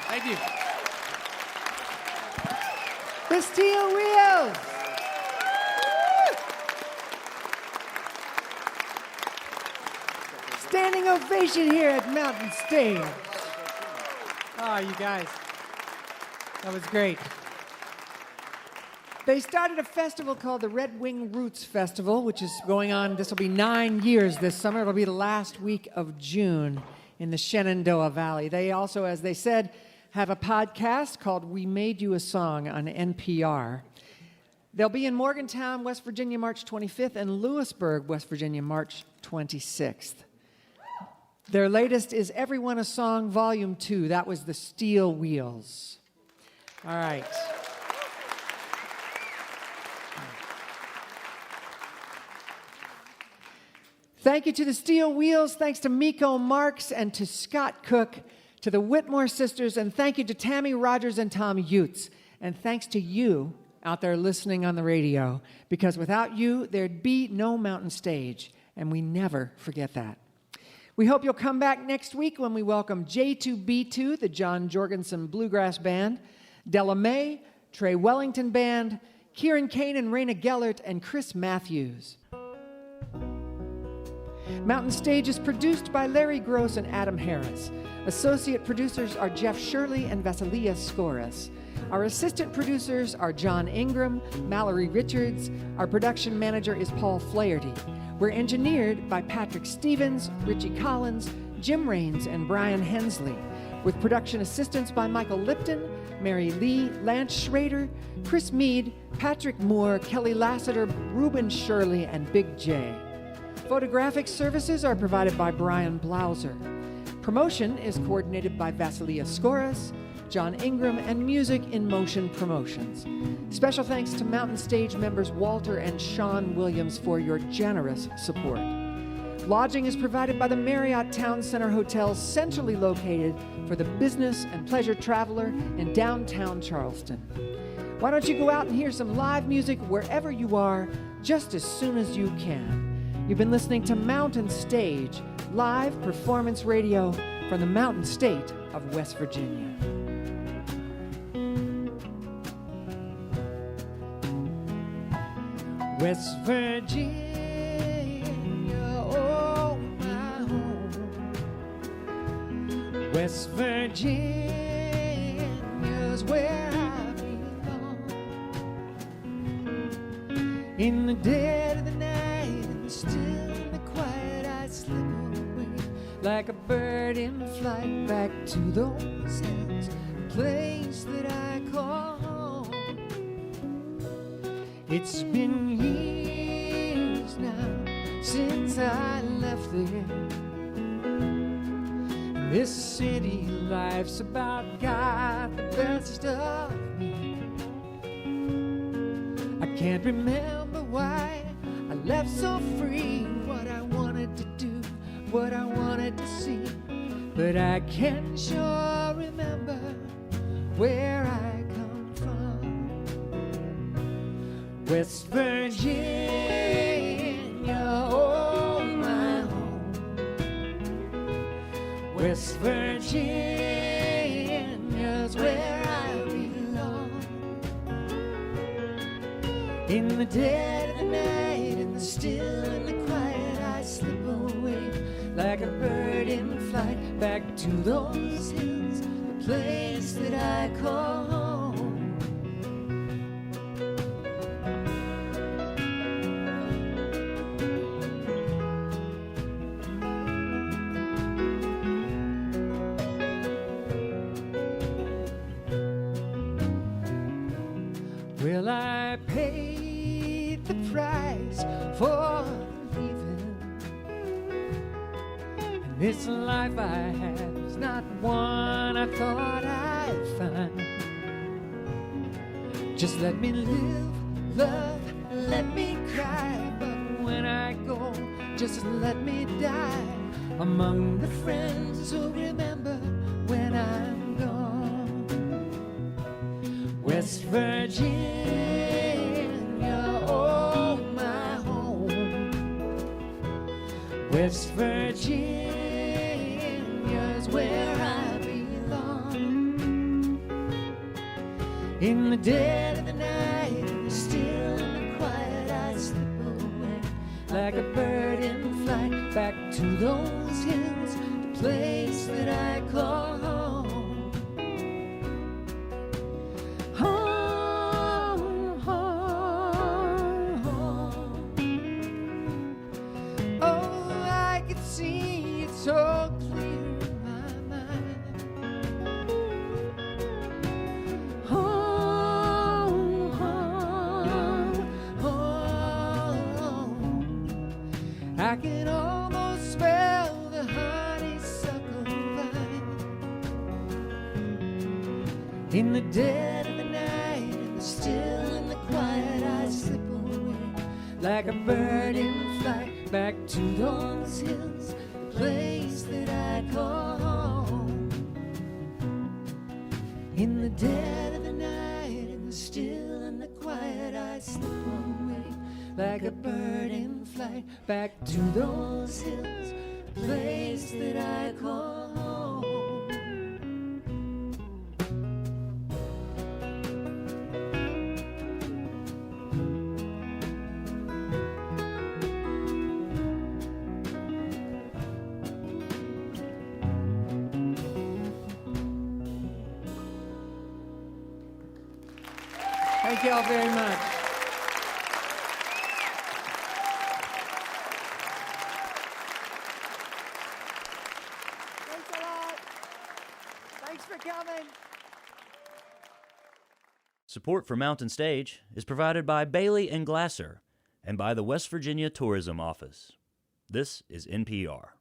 Thank you. The Steel Wheels. Standing ovation here at Mountain Stage. Oh, you guys, that was great. They started a festival called the Red Wing Roots Festival, which is going on, this will be 9 years this summer. It'll be the last week of June in the Shenandoah Valley. They also, as they said, have a podcast called We Made You a Song on NPR. They'll be in Morgantown, West Virginia, March 25th, and Lewisburg, West Virginia, March 26th. Their latest is Everyone a Song, Volume 2. That was the Steel Wheels. All right. Thank you to the Steel Wheels. Thanks to Miko Marks and to Scott Cook, to the Whitmore sisters, and thank you to Tammy Rogers and Thomm Jutz. And thanks to you out there listening on the radio, because without you, there'd be no Mountain Stage, and we never forget that. We hope you'll come back next week when we welcome J2B2, the John Jorgensen Bluegrass Band, Della Mae, Trey Wellington Band, Kieran Kane and Raina Gellert, and Chris Matthews. Mountain Stage is produced by Larry Gross and Adam Harris. Associate producers are Jeff Shirley and Vasilia Skoras. Our assistant producers are John Ingram, Mallory Richards. Our production manager is Paul Flaherty. We're engineered by Patrick Stevens, Richie Collins, Jim Raines, and Brian Hensley, with production assistance by Michael Lipton, Mary Lee, Lance Schrader, Chris Mead, Patrick Moore, Kelly Lassiter, Reuben Shirley, and Big J. Photographic services are provided by Brian Blauser. Promotion is coordinated by Vasilia Skoras, John Ingram, and Music in Motion Promotions. Special thanks to Mountain Stage members Walter and Sean Williams for your generous support. Lodging is provided by the Marriott Town Center Hotel, centrally located for the business and pleasure traveler in downtown Charleston. Why don't you go out and hear some live music wherever you are, just as soon as you can. You've been listening to Mountain Stage, live performance radio from the Mountain State of West Virginia. West Virginia, oh my home. West Virginia's where I belong. In the dead of the night, in the still and the quiet, I slip away like a bird in flight back to those hills, a place that I call home. It's been years now since I left there. This city life's about got the best of me. I can't remember why I left so free, what I wanted to do, what I wanted to see, but I can sure remember where I come from. West Virginia, oh my home. West Virginia's where I belong. In the dead of the night, in the still and the quiet, I slip away like a bird in flight back to those hills, the place that I call home. Well, I paid the price for leaving, and this life I have is not one I thought I'd find. Just let me live, love, let me cry, but when I go, just let me die among the friends who remember when I'm gone. West Virginia, oh my home. West Virginia's where I belong. In the dead of the night, still in the quiet, I slip away like a bird in flight back to those hills, the place that I call home. Home, home, home. Oh, I can see it so clear in my mind. Home, home, home. I can almost smell the honeysuckle vine. In the dead of the night, and still in the quiet, I slip away like a bird in flight back to those hills, the place that I call home. In the dead of the night, and still in the quiet, I slip away like a bird in flight back to those hills, the place that I call home. Thank you all very much. Thanks a lot. Thanks for coming. Support for Mountain Stage is provided by Bailey and Glasser and by the West Virginia Tourism Office. This is NPR.